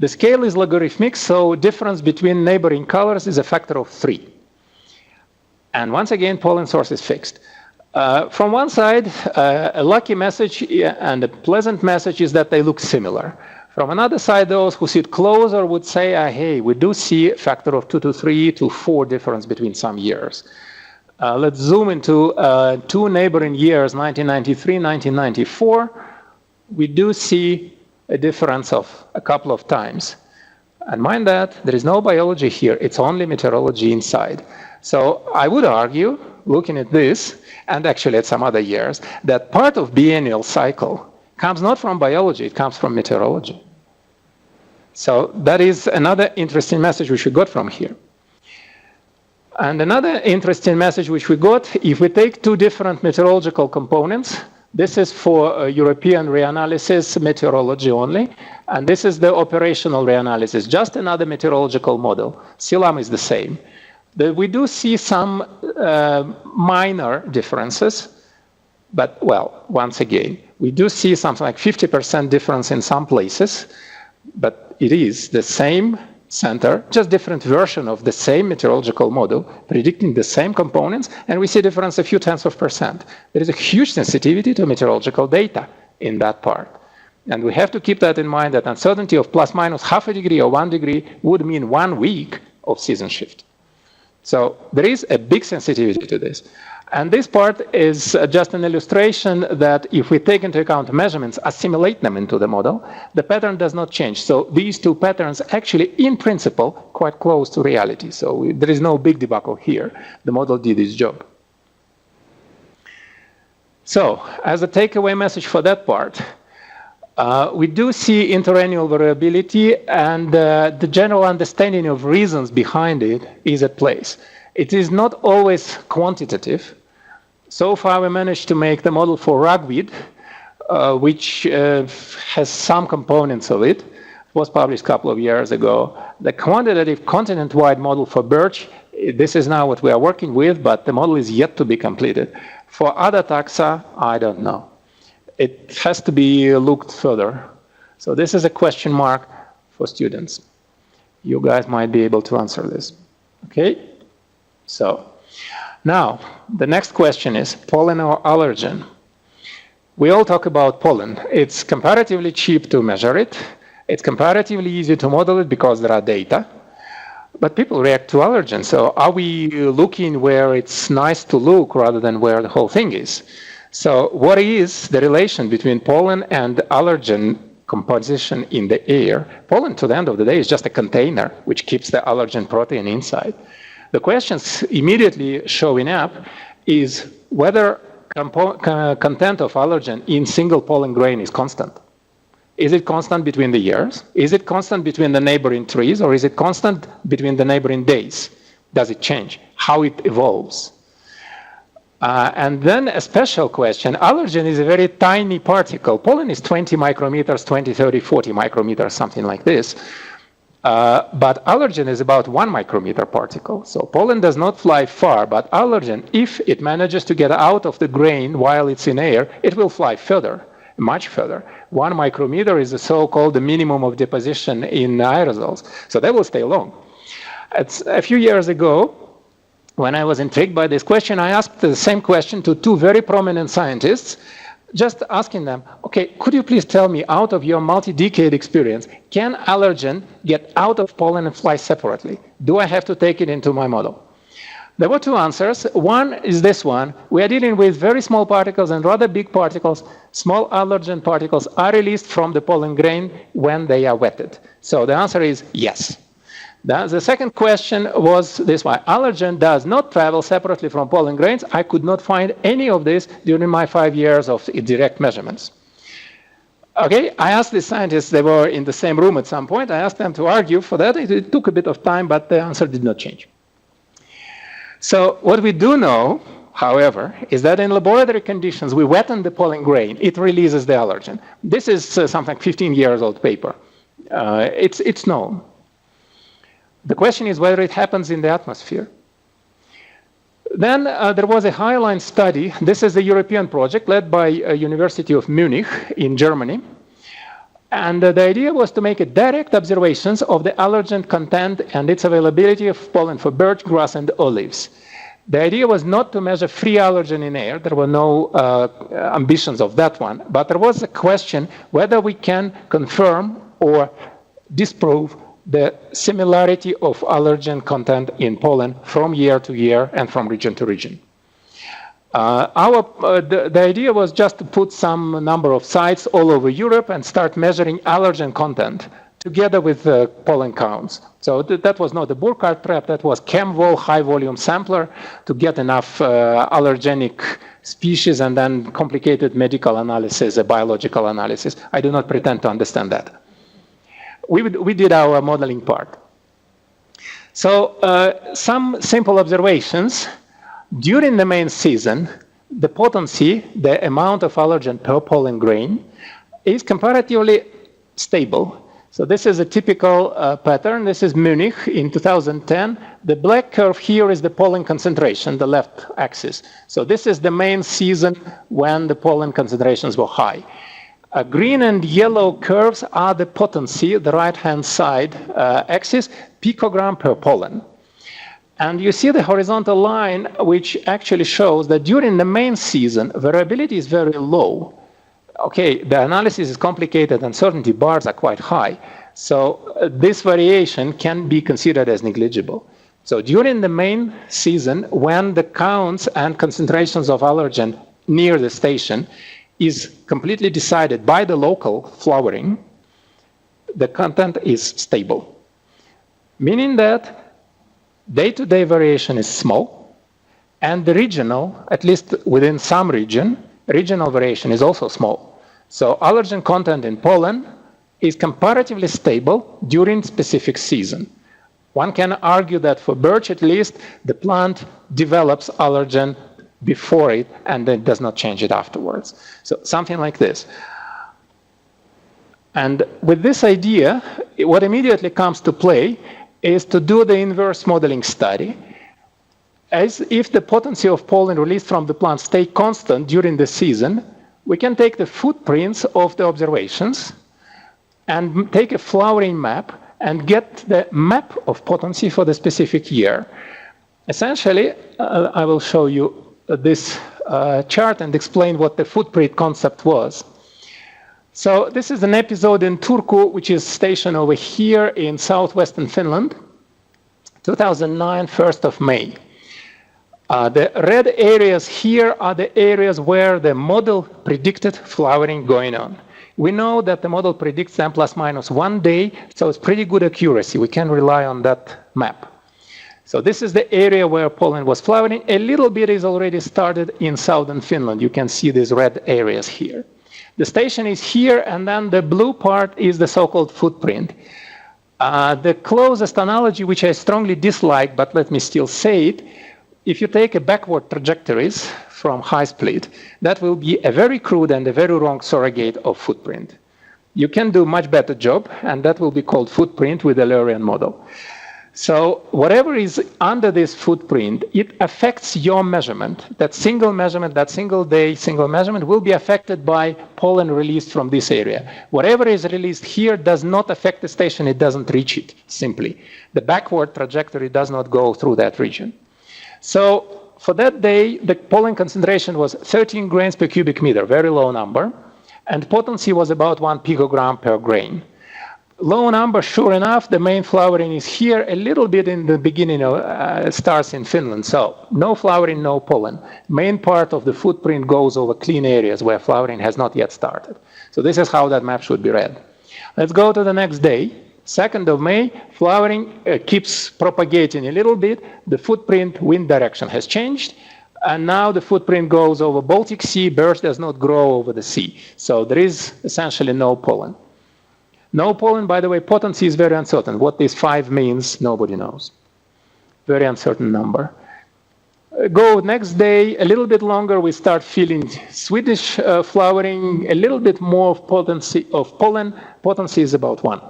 The scale is logarithmic, so difference between neighboring colors is a factor of 3. And once again, pollen source is fixed. From one side, a lucky message and a pleasant message is that they look similar. From another side, those who sit closer would say, hey, we do see a factor of 2 to 3 to 4 difference between some years. Let's zoom into 2 neighboring years, 1993, 1994. We do see a difference of a couple of times. And mind that, there is no biology here. It's only meteorology inside. So I would argue, looking at this, and actually at some other years, that part of biennial cycle comes not from biology, it comes from meteorology. So that is another interesting message which we got from here. And another interesting message which we got, if we take 2 different meteorological components, this is for European reanalysis, meteorology only, and this is the operational reanalysis, just another meteorological model. CLAM is the same. We do see some minor differences, but, well, once again, we do see something like 50% difference in some places, but it is the same center, just different version of the same meteorological model, predicting the same components, and we see difference a few tenths of percent. There is a huge sensitivity to meteorological data in that part. And we have to keep that in mind, that uncertainty of plus minus half a degree or 1 degree would mean 1 week of season shift. So there is a big sensitivity to this. And this part is just an illustration that if we take into account measurements, assimilate them into the model, the pattern does not change. So these 2 patterns actually, in principle, quite close to reality. So there is no big debacle here. The model did its job. So as a takeaway message for that part, we do see interannual variability, and the general understanding of reasons behind it is at place. It is not always quantitative. So far, we managed to make the model for ragweed, which has some components of it. It was published a couple of years ago. The quantitative continent-wide model for birch, this is now what we are working with, but the model is yet to be completed. For other taxa, I don't know. It has to be looked further. So this is a question mark for students. You guys might be able to answer this. Okay? So now, the next question is pollen or allergen. We all talk about pollen. It's comparatively cheap to measure it. It's comparatively easy to model it because there are data. But people react to allergens. So are we looking where it's nice to look rather than where the whole thing is? So what is the relation between pollen and allergen composition in the air? Pollen, to the end of the day, is just a container which keeps the allergen protein inside. The questions immediately showing up is whether content of allergen in single pollen grain is constant. Is it constant between the years? Is it constant between the neighboring trees? Or is it constant between the neighboring days? Does it change? How it evolves? And then a special question, allergen is a very tiny particle. Pollen is 20 micrometers, 20, 30, 40 micrometers, something like this. But allergen is about 1 micrometer particle. So pollen does not fly far, but allergen, if it manages to get out of the grain while it's in air, it will fly further, much further. 1 micrometer is the so-called minimum of deposition in aerosols. So they will stay long. A few years ago, when I was intrigued by this question, I asked the same question to 2 very prominent scientists, just asking them, okay, could you please tell me, out of your multi-decade experience, can allergen get out of pollen and fly separately? Do I have to take it into my model? There were 2 answers. One is this one. We are dealing with very small particles and rather big particles. Small allergen particles are released from the pollen grain when they are wetted. So the answer is yes. The second question was this one. Allergen does not travel separately from pollen grains. I could not find any of this during my 5 years of direct measurements. Okay, I asked the scientists, they were in the same room at some point. I asked them to argue for that. It took a bit of time, but the answer did not change. So what we do know, however, is that in laboratory conditions, we wetten the pollen grain. It releases the allergen. This is something 15 years old paper. It's known. The question is whether it happens in the atmosphere. Then there was a Highline study. This is a European project led by University of Munich in Germany. And the idea was to make direct observations of the allergen content and its availability of pollen for birch, grass, and olives. The idea was not to measure free allergen in air. There were no ambitions of that one. But there was a question whether we can confirm or disprove the similarity of allergen content in pollen from year to year and from region to region. The idea was just to put some number of sites all over Europe and start measuring allergen content together with the pollen counts. So that was not the Burkhardt trap, that was ChemVol high volume sampler to get enough allergenic species and then complicated medical analysis, a biological analysis. I do not pretend to understand that. We did our modeling part. So some simple observations. During the main season, the potency, the amount of allergen per pollen grain, is comparatively stable. So this is a typical pattern. This is Munich in 2010. The black curve here is the pollen concentration, the left axis. So this is the main season when the pollen concentrations were high. Green and yellow curves are the potency, the right-hand side axis, picogram per pollen. And you see the horizontal line, which actually shows that during the main season, variability is very low. Okay, the analysis is complicated, uncertainty bars are quite high. So this variation can be considered as negligible. So during the main season, when the counts and concentrations of allergen near the station is completely decided by the local flowering, the content is stable. Meaning that day-to-day variation is small, and the regional, at least within some region, regional variation is also small. So allergen content in pollen is comparatively stable during specific season. One can argue that for birch at least, the plant develops allergen before it and then does not change it afterwards. So something like this. And with this idea, what immediately comes to play is to do the inverse modeling study. As if the potency of pollen released from the plant stay constant during the season, we can take the footprints of the observations and take a flowering map and get the map of potency for the specific year. Essentially, I will show you this chart and explain what the footprint concept was. So this is an episode in Turku, which is stationed over here in southwestern Finland. 2009, 1st of May. The red areas here are the areas where the model predicted flowering going on. We know that the model predicts them plus minus 1 day, so it's pretty good accuracy. We can rely on that map. So this is the area where pollen was flowering. A little bit is already started in southern Finland. You can see these red areas here. The station is here, and then the blue part is the so-called footprint. The closest analogy, which I strongly dislike, but let me still say it, if you take a backward trajectories from high split, that will be a very crude and a very wrong surrogate of footprint. You can do a much better job, and that will be called footprint with the Lurian model. So whatever is under this footprint, it affects your measurement. That single day, single measurement will be affected by pollen released from this area. Whatever is released here does not affect the station, it doesn't reach it, simply. The backward trajectory does not go through that region. So for that day, the pollen concentration was 13 grains per cubic meter, very low number, and potency was about 1 picogram per grain. Low number, sure enough, the main flowering is here, a little bit in the beginning starts in Finland, so no flowering, no pollen. Main part of the footprint goes over clean areas where flowering has not yet started. So this is how that map should be read. Let's go to the next day. 2nd of May, flowering keeps propagating a little bit. The footprint wind direction has changed. And now the footprint goes over Baltic Sea. Birch does not grow over the sea. So there is essentially no pollen. No pollen, by the way, potency is very uncertain. What this 5 means, nobody knows. Very uncertain number. Go next day, a little bit longer, we start feeling Swedish flowering, a little bit more of potency of pollen. Potency is about 1.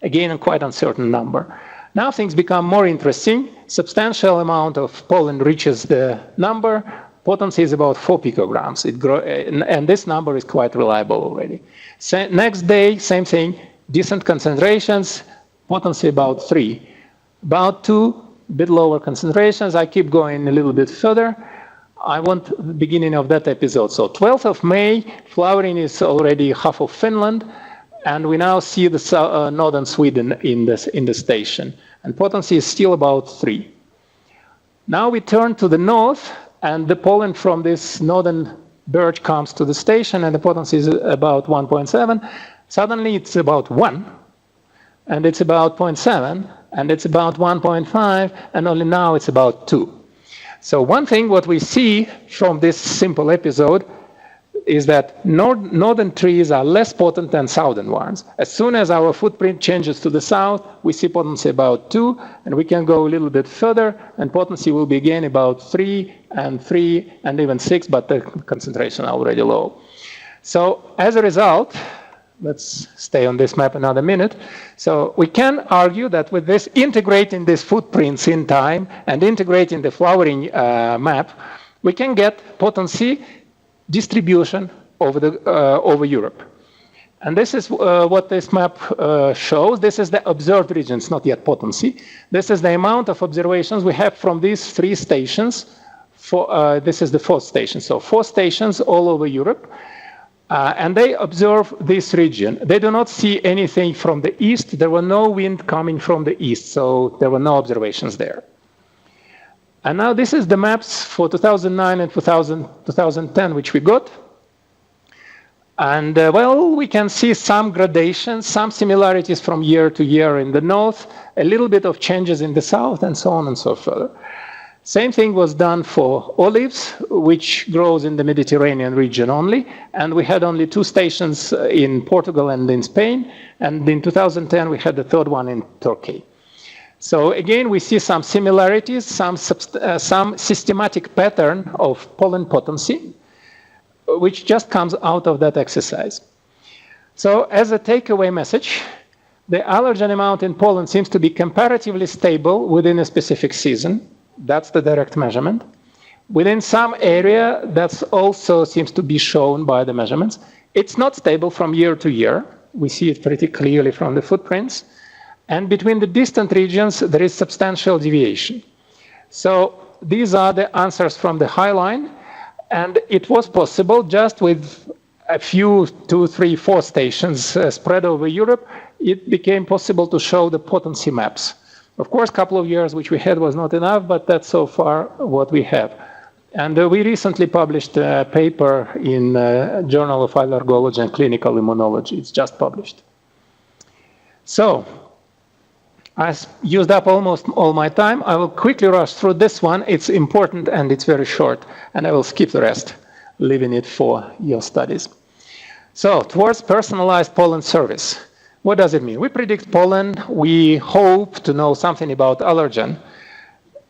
Again, a quite uncertain number. Now things become more interesting. Substantial amount of pollen reaches the number. Potency is about 4 picograms. And this number is quite reliable already. Next day, same thing, decent concentrations, potency about 3. About 2, a bit lower concentrations. I keep going a little bit further. I want the beginning of that episode. So 12th of May, flowering is already half of Finland. And we now see the northern Sweden in the station. And potency is still about 3. Now we turn to the north, and the pollen from this northern birch comes to the station, and the potency is about 1.7. Suddenly it's about 1, and it's about 0.7, and it's about 1.5, and only now it's about 2. So one thing what we see from this simple episode is that northern trees are less potent than southern ones. As soon as our footprint changes to the south, we see potency about 2, and we can go a little bit further, and potency will be again about 3, and even 6, but the concentration already low. So as a result, let's stay on this map another minute. So we can argue that with this, integrating these footprints in time and integrating the flowering map, we can get potency distribution over Europe. And this is what this map shows. This is the observed regions, not yet potency. This is the amount of observations we have from these 3 stations. This is the 4th station. So 4 stations all over Europe. And they observe this region. They do not see anything from the east. There were no wind coming from the east, so there were no observations there. And now this is the maps for 2009 and 2010, which we got. And well, we can see some gradations, some similarities from year to year in the north, a little bit of changes in the south, and so on and so further. Same thing was done for olives, which grows in the Mediterranean region only. And we had only 2 stations in Portugal and in Spain. And in 2010, we had the 3rd one in Turkey. So again, we see some similarities, some systematic pattern of pollen potency, which just comes out of that exercise. So as a takeaway message, the allergen amount in pollen seems to be comparatively stable within a specific season. That's the direct measurement. Within some area, that also seems to be shown by the measurements. It's not stable from year to year. We see it pretty clearly from the footprints. And between the distant regions, there is substantial deviation. So these are the answers from the High Line. And it was possible just with a few, 2, 3, 4 stations spread over Europe, it became possible to show the potency maps. Of course, a couple of years which we had was not enough, but that's so far what we have. And we recently published a paper in Journal of Allergology and Clinical Immunology. It's just published. So, I used up almost all my time. I will quickly rush through this one. It's important and it's very short, and I will skip the rest, leaving it for your studies. So, towards personalized pollen service. What does it mean? We predict pollen. We hope to know something about allergen,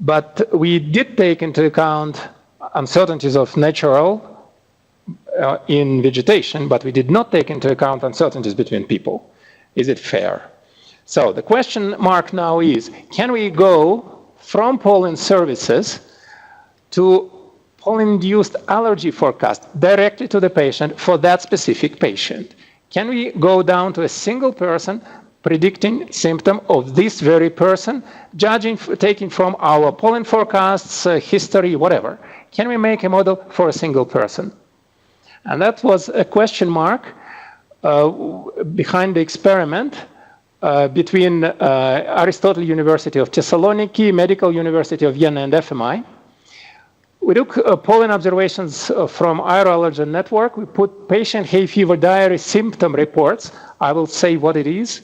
but we did take into account uncertainties of natural in vegetation, but we did not take into account uncertainties between people. Is it fair? So the question mark now is, can we go from pollen services to pollen-induced allergy forecast directly to the patient for that specific patient? Can we go down to a single person predicting symptom of this very person, taking from our pollen forecasts, history, whatever? Can we make a model for a single person? And that was a question mark behind the experiment between Aristotle University of Thessaloniki, Medical University of Vienna, and FMI. We took pollen observations from AeroAllergen network. We put patient hay fever diary symptom reports. I will say what it is.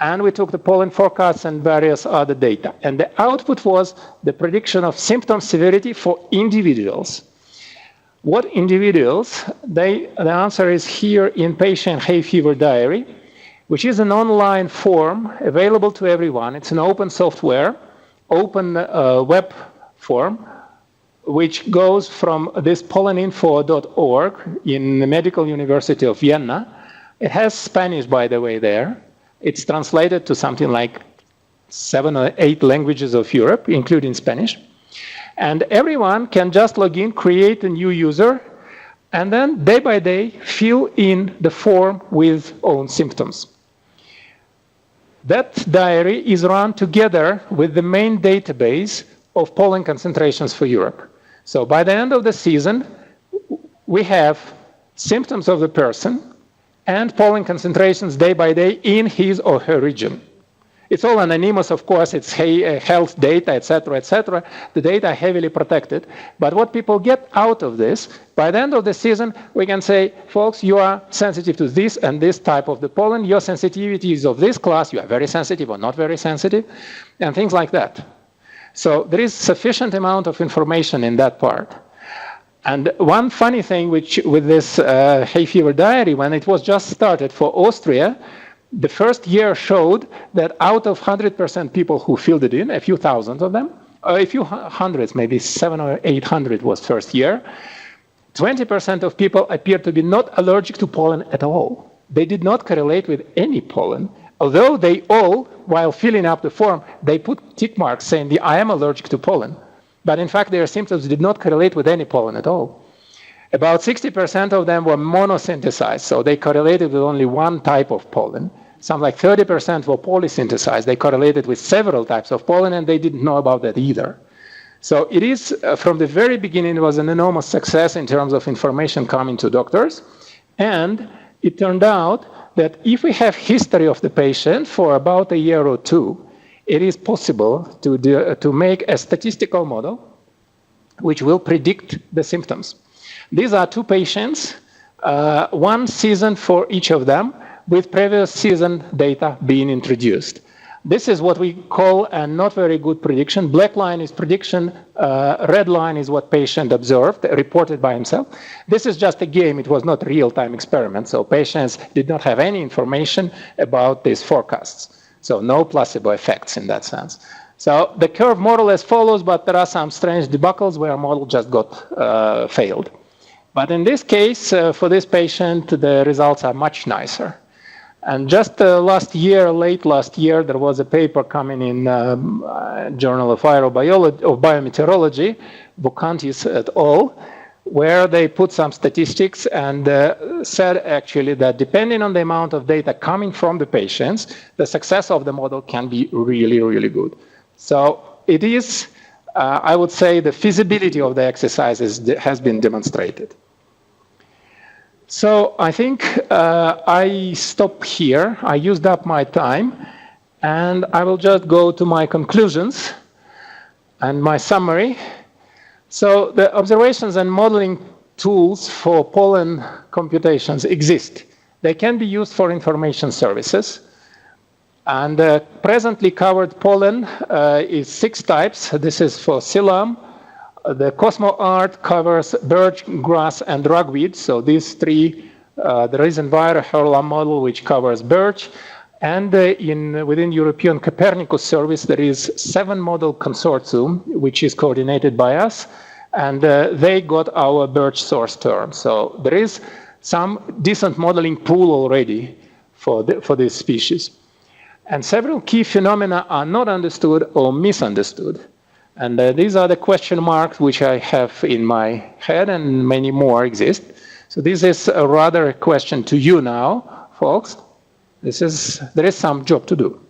And we took the pollen forecasts and various other data. And the output was the prediction of symptom severity for individuals. What individuals? The answer is here in patient hay fever diary, which is an online form available to everyone. It's an open software, open web form, which goes from this polleninfo.org in the Medical University of Vienna. It has Spanish, by the way, there. It's translated to something like 7 or 8 languages of Europe, including Spanish. And everyone can just log in, create a new user, and then day by day fill in the form with own symptoms. That diary is run together with the main database of pollen concentrations for Europe. So by the end of the season, we have symptoms of the person and pollen concentrations day by day in his or her region. It's all anonymous, of course, it's health data, etc., etc. The data are heavily protected. But what people get out of this, by the end of the season, we can say, folks, you are sensitive to this and this type of the pollen. Your sensitivity is of this class. You are very sensitive or not very sensitive, and things like that. So there is sufficient amount of information in that part. And one funny thing with this hay fever diary, when it was just started for Austria, the first year showed that out of 100% people who filled it in, a few thousand of them, a few hundreds, maybe 700 or 800 was first year, 20% of people appeared to be not allergic to pollen at all. They did not correlate with any pollen, although they all, while filling up the form, they put tick marks saying, I am allergic to pollen. But in fact, their symptoms did not correlate with any pollen at all. About 60% of them were monosynthesized, so they correlated with only one type of pollen. Something like 30% were polysynthesized. They correlated with several types of pollen, and they didn't know about that either. So it is, from the very beginning, it was an enormous success in terms of information coming to doctors. And it turned out that if we have history of the patient for about a year or two, it is possible to make a statistical model which will predict the symptoms. These are 2 patients, 1 season for each of them, with previous season data being introduced. This is what we call a not very good prediction. Black line is prediction, red line is what patient observed, reported by himself. This is just a game, it was not a real-time experiment, so patients did not have any information about these forecasts. So no placebo effects in that sense. So the curve more or less follows, but there are some strange debacles where a model just got failed. But in this case, for this patient, the results are much nicer. And just last year, late last year, there was a paper coming in Journal of Aerobiology, of Biometeorology, Vokantis et al., where they put some statistics and said actually that depending on the amount of data coming from the patients, the success of the model can be really, really good. So it is, I would say, the feasibility of the exercises has been demonstrated. So I think I stop here. I used up my time. And I will just go to my conclusions and my summary. So the observations and modeling tools for pollen computations exist. They can be used for information services. And presently covered pollen is 6 types. This is for psyllium. The Cosmo Art covers birch, grass, and ragweed. So these 3, there is EnviroHerla model which covers birch. And within European Copernicus service, there is 7 model consortium, which is coordinated by us. And they got our birch source term. So there is some decent modeling pool already for this species. And several key phenomena are not understood or misunderstood. And these are the question marks which I have in my head, and many more exist. So this is rather a question to you now, folks. There is some job to do.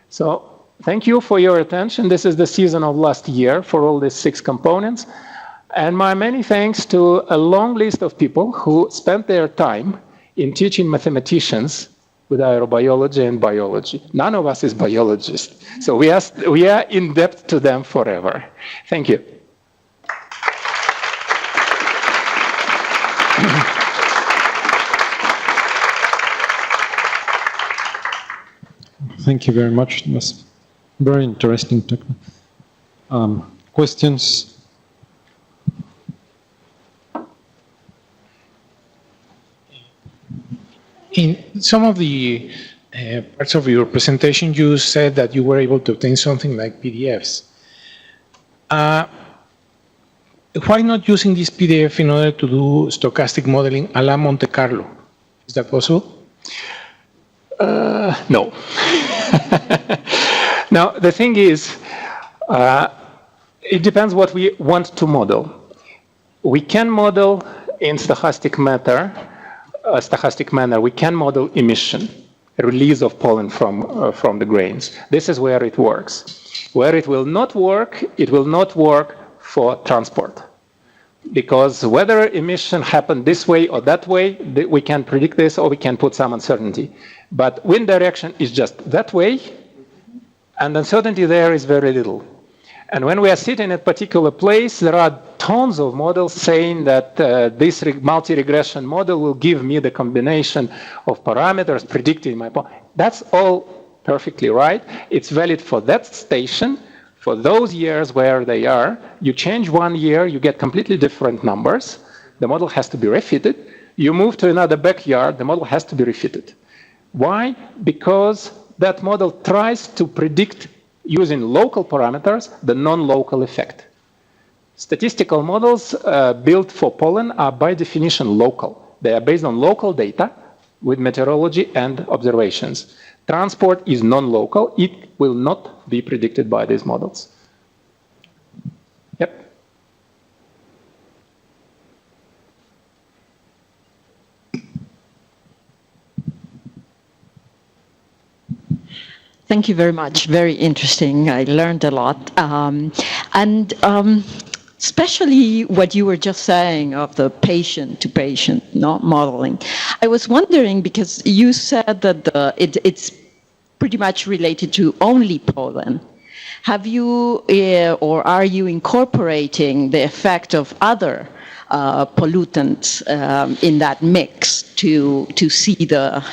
So thank you for your attention. This is the season of last year for all these 6 components. And my many thanks to a long list of people who spent their time in teaching mathematicians with aerobiology and biology. None of us is biologists, so we are in debt to them forever. Thank you. Thank you very much. It was very interesting. Questions? In some of the parts of your presentation, you said that you were able to obtain something like PDFs. Why not using this PDF in order to do stochastic modeling a la Monte Carlo? Is that possible? No. Now, the thing is, it depends what we want to model. We can model in stochastic manner, we can model emission, release of pollen from the grains. This is where it works. Where it will not work for transport. Because whether emission happened this way or that way, we can predict this or we can put some uncertainty. But wind direction is just that way, and uncertainty there is very little. And when we are sitting at a particular place, there are tons of models saying that this multi-regression model will give me the combination of parameters predicting my pollen. That's all perfectly right. It's valid for that station, for those years where they are. You change 1 year, you get completely different numbers. The model has to be refitted. You move to another backyard, the model has to be refitted. Why? Because that model tries to predict using local parameters the non-local effect. Statistical models built for pollen are by definition local. They are based on local data with meteorology and observations. Transport is non-local. It will not be predicted by these models. Yep. Thank you very much. Very interesting. I learned a lot. Especially what you were just saying of the patient-to-patient modeling. I was wondering, because you said that it's pretty much related to only pollen. Have you, or are you incorporating the effect of other pollutants in that mix to see the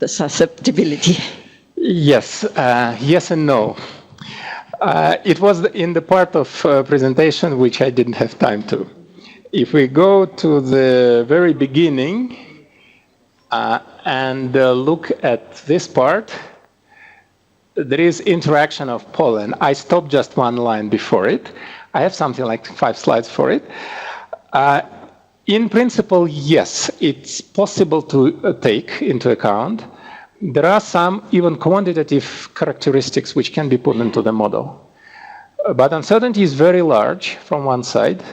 susceptibility? Yes, yes and no. It was in the part of presentation which I didn't have time to. If we go to the very beginning and look at this part, there is interaction of pollen. I stopped just 1 line before it. I have something like 5 slides for it. In principle, yes, it's possible to take into account. There are some even quantitative characteristics which can be put into the model. But uncertainty is very large from one side.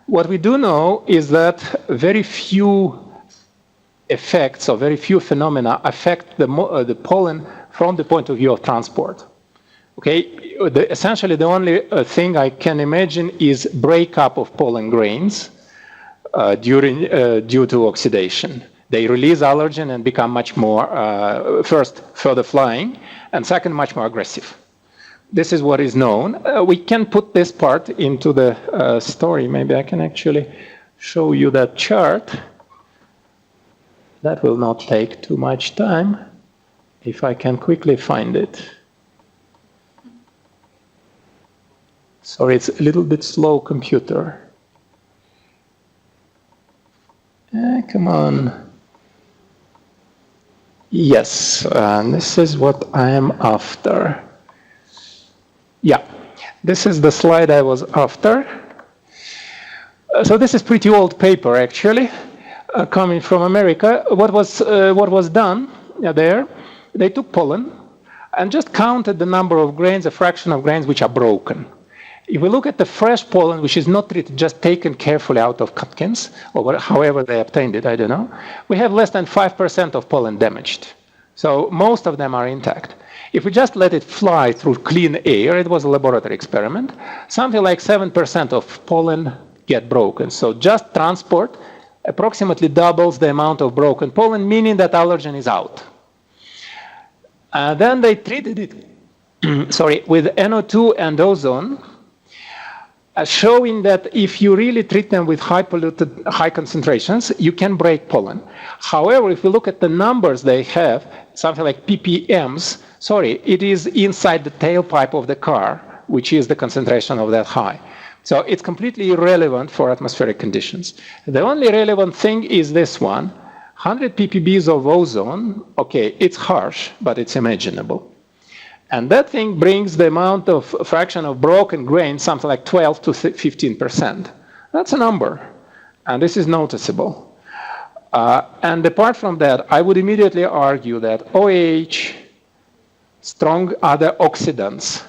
What we do know is that very few effects or very few phenomena affect the pollen from the point of view of transport. Okay, essentially the only thing I can imagine is breakup of pollen grains due to oxidation. They release allergen and become much more, first, further flying, and second, much more aggressive. This is what is known. We can put this part into the story. Maybe I can actually show you that chart. That will not take too much time, if I can quickly find it. Sorry, it's a little bit slow, computer. Come on. Yes, this is what I am after. Yeah, this is the slide I was after. So this is pretty old paper, actually, coming from America. What was done there, they took pollen and just counted the number of grains, a fraction of grains which are broken. If we look at the fresh pollen, which is not treated, just taken carefully out of catkins, or however they obtained it, I don't know, we have less than 5% of pollen damaged. So most of them are intact. If we just let it fly through clean air, it was a laboratory experiment, something like 7% of pollen get broken. So just transport approximately doubles the amount of broken pollen, meaning that allergen is out. Then they treated it with NO2 and ozone, showing that if you really treat them with high concentrations, you can break pollen. However, if you look at the numbers they have, something like ppms, it is inside the tailpipe of the car, which is the concentration of that high. So it's completely irrelevant for atmospheric conditions. The only relevant thing is this one, 100 ppbs of ozone, okay, it's harsh, but it's imaginable. And that thing brings the amount of fraction of broken grain, something like 12 to 15%. That's a number, and this is noticeable. And apart from that, I would immediately argue that OH, strong other oxidants,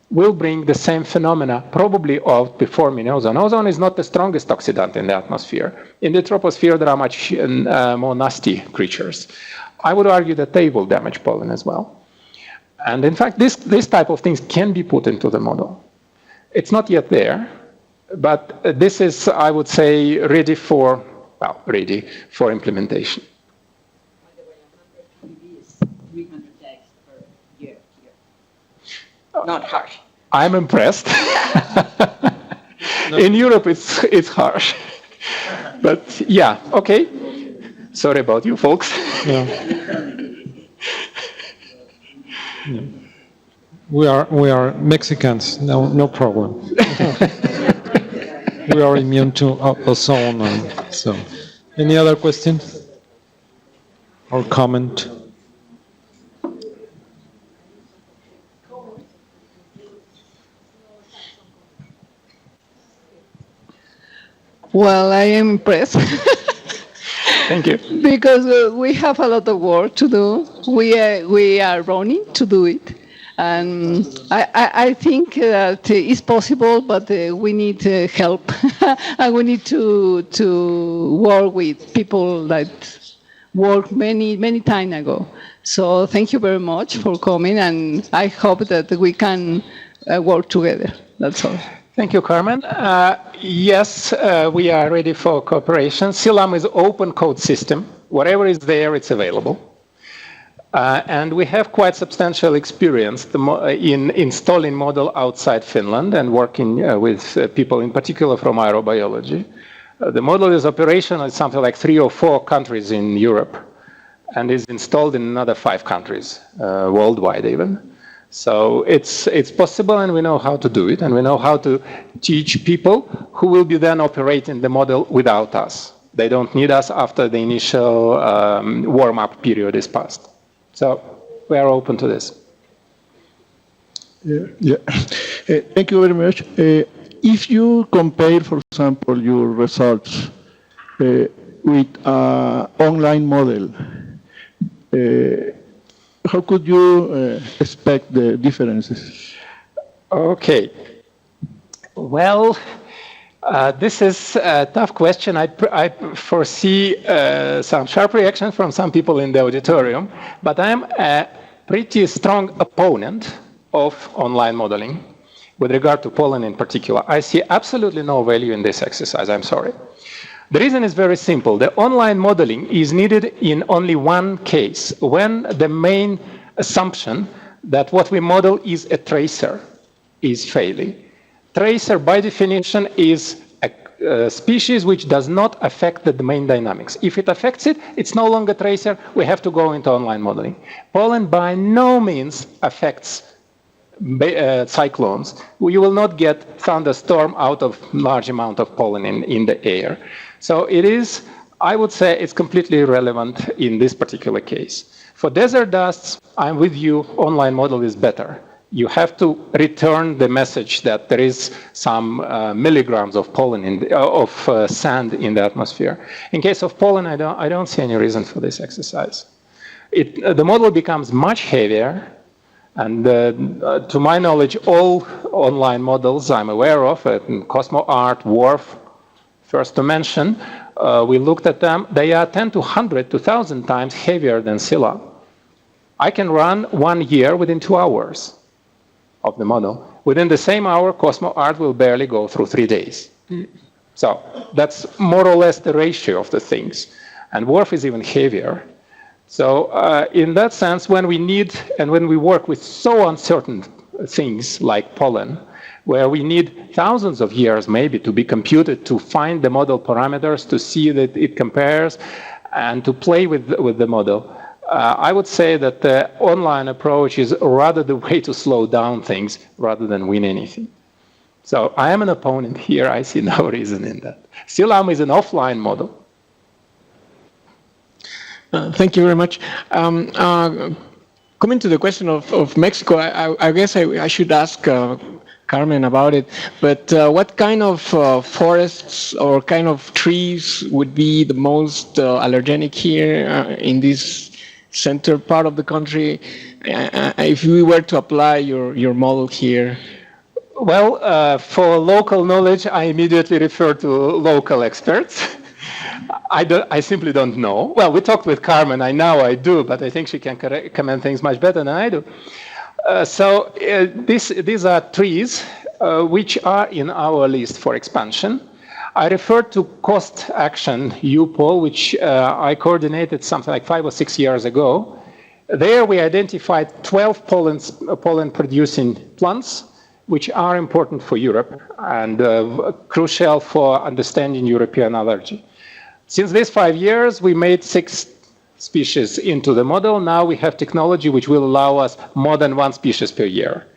will bring the same phenomena, probably outperforming ozone. Ozone is not the strongest oxidant in the atmosphere. In the troposphere, there are much more nasty creatures. I would argue that they will damage pollen as well. And in fact, this type of things can be put into the model. It's not yet there, but this is, I would say, ready for implementation. By the way, 100 ppb is 300 eggs per year here. Not harsh. I'm impressed. In Europe, it's harsh. But yeah, okay. Sorry about you folks. Yeah. We are Mexicans, no problem. We are immune to ozone, and so. Any other questions or comment? Well, I am impressed. Thank you. Because we have a lot of work to do. We are running to do it. And I think that it's possible, but we need help. And we need to work with people that worked many time ago. So thank you very much for coming, and I hope that we can work together. That's all. Thank you, Carmen. Yes, we are ready for cooperation. SILAM is an open code system. Whatever is there, it's available. And we have quite substantial experience in installing model outside Finland and working with people in particular from aerobiology. The model is operational in something like 3 or 4 countries in Europe and is installed in another 5 countries, worldwide even. So it's possible, and we know how to do it, and we know how to teach people who will be then operating the model without us. They don't need us after the initial warm-up period is passed. So we are open to this. Thank you very much. If you compare, for example, your results with an online model, how could you expect the differences? Okay. Well, this is a tough question. I foresee some sharp reaction from some people in the auditorium, but I am a pretty strong opponent of online modeling with regard to pollen in particular. I see absolutely no value in this exercise, I'm sorry. The reason is very simple. The online modeling is needed in only one case, when the main assumption that what we model is a tracer is failing. Tracer, by definition, is a species which does not affect the domain dynamics. If it affects it, it's no longer tracer. We have to go into online modeling. Pollen by no means affects cyclones. You will not get thunderstorm out of large amount of pollen in the air. So it is, I would say, it's completely irrelevant in this particular case. For desert dusts, I'm with you, online model is better. You have to return the message that there is some milligrams of pollen of sand in the atmosphere. In case of pollen, I don't see any reason for this exercise. The model becomes much heavier, and to my knowledge, all online models I'm aware of, CosmoArt, WRF, first to mention, we looked at them. They are 10 to 100 to 1,000 times heavier than Scylla. I can run 1 year within 2 hours of the model. Within the same hour, CosmoArt will barely go through 3 days. So that's more or less the ratio of the things. And WRF is even heavier. So in that sense, when we need, and when we work with so uncertain things like pollen, where we need thousands of years maybe to be computed to find the model parameters, to see that it compares, and to play with the model, I would say that the online approach is rather the way to slow down things rather than win anything. So I am an opponent here. I see no reason in that. Stilam is an offline model. Thank you very much. Coming to the question of Mexico, I guess I should ask Carmen about it. But what kind of forests or kind of trees would be the most allergenic here in this center part of the country, if we were to apply your model here? Well, for local knowledge, I immediately refer to local experts. I simply don't know. Well, we talked with Carmen. I do, but I think she can comment things much better than I do. These are trees which are in our list for expansion. I refer to Coast Action UPOL, which I coordinated something like 5 or 6 years ago. There we identified 12 pollen-producing plants, which are important for Europe and crucial for understanding European allergy. Since these 5 years, we made 6 species into the model. Now we have technology which will allow us more than 1 species per year.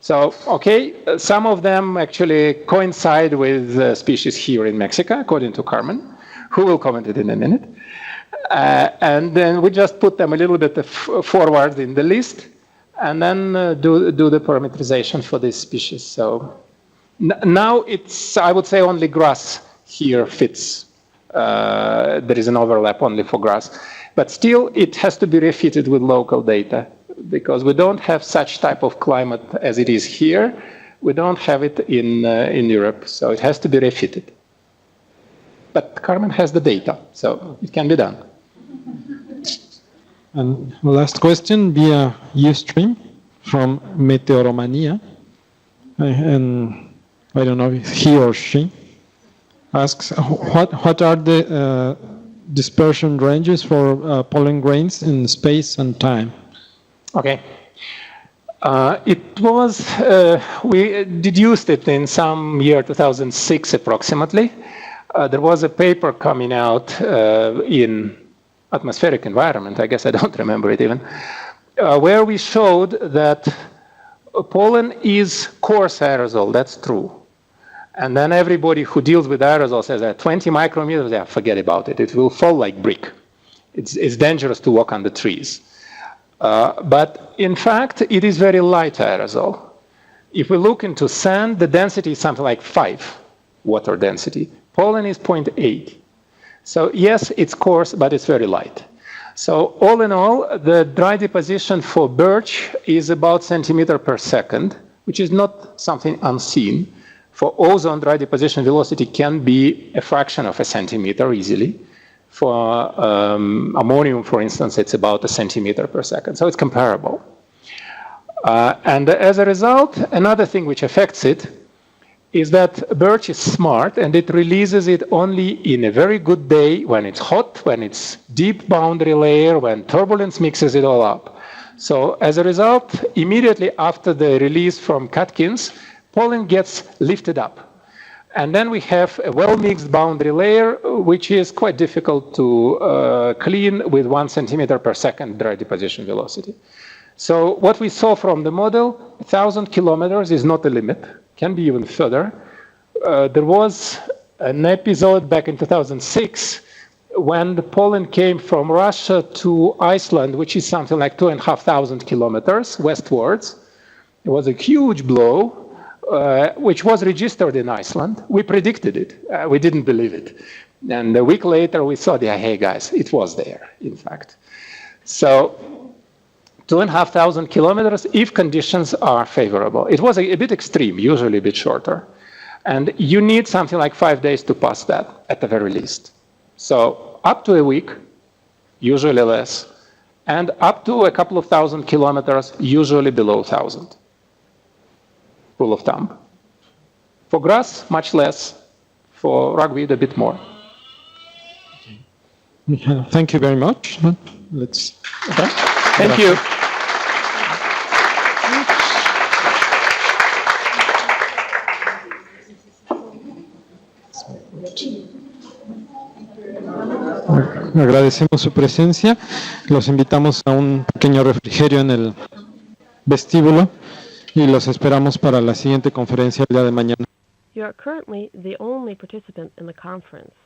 So, okay, some of them actually coincide with species here in Mexico, according to Carmen, who will comment it in a minute. And then we just put them a little bit forward in the list, and then do the parameterization for this species. So now it's, I would say, only grass here fits. There is an overlap only for grass. But still, it has to be refitted with local data, because we don't have such type of climate as it is here. We don't have it in Europe, so it has to be refitted. But Carmen has the data, so it can be done. And last question via Ustream from Meteoromania. And I don't know if he or she asks, what are the dispersion ranges for pollen grains in space and time? Okay. It was, we deduced it in some year 2006 approximately. There was a paper coming out in atmospheric environment, I guess I don't remember it even, where we showed that pollen is coarse aerosol, that's true. And then everybody who deals with aerosol says that 20 micrometers, yeah, forget about it. It will fall like brick. It's dangerous to walk on the trees. But in fact, it is very light aerosol. If we look into sand, the density is something like 5 water density. Pollen is 0.8. So yes, it's coarse, but it's very light. So all in all, the dry deposition for birch is about centimeter per second, which is not something unseen. For ozone, dry deposition velocity can be a fraction of a centimeter easily. For ammonium, for instance, it's about 1 centimeter per second. So it's comparable. And as a result, another thing which affects it is that birch is smart and it releases it only in a very good day when it's hot, when it's deep boundary layer, when turbulence mixes it all up. So as a result, immediately after the release from catkins, pollen gets lifted up. And then we have a well-mixed boundary layer, which is quite difficult to clean with 1 centimeter per second dry deposition velocity. So what we saw from the model, 1,000 kilometers is not the limit, can be even further. There was an episode back in 2006 when the pollen came from Russia to Iceland, which is something like 2,500 kilometers westwards. It was a huge blow. Which was registered in Iceland. We predicted it. We didn't believe it. And a week later, we saw, hey, guys, it was there, in fact. So 2,500 kilometers if conditions are favorable. It was a bit extreme, usually a bit shorter. And you need something like 5 days to pass that, at the very least. So up to a week, usually less, and up to a couple of thousand kilometers, usually below 1,000. Rule of thumb. For grass, much less. For ragweed, a bit more. Thank you very much. Let's. Okay. Thank you. Agradecemos su presencia. Los invitamos a un pequeño refrigerio en el vestíbulo. Y los esperamos para la siguiente conferencia el día de mañana. You are currently the only participant in the conference.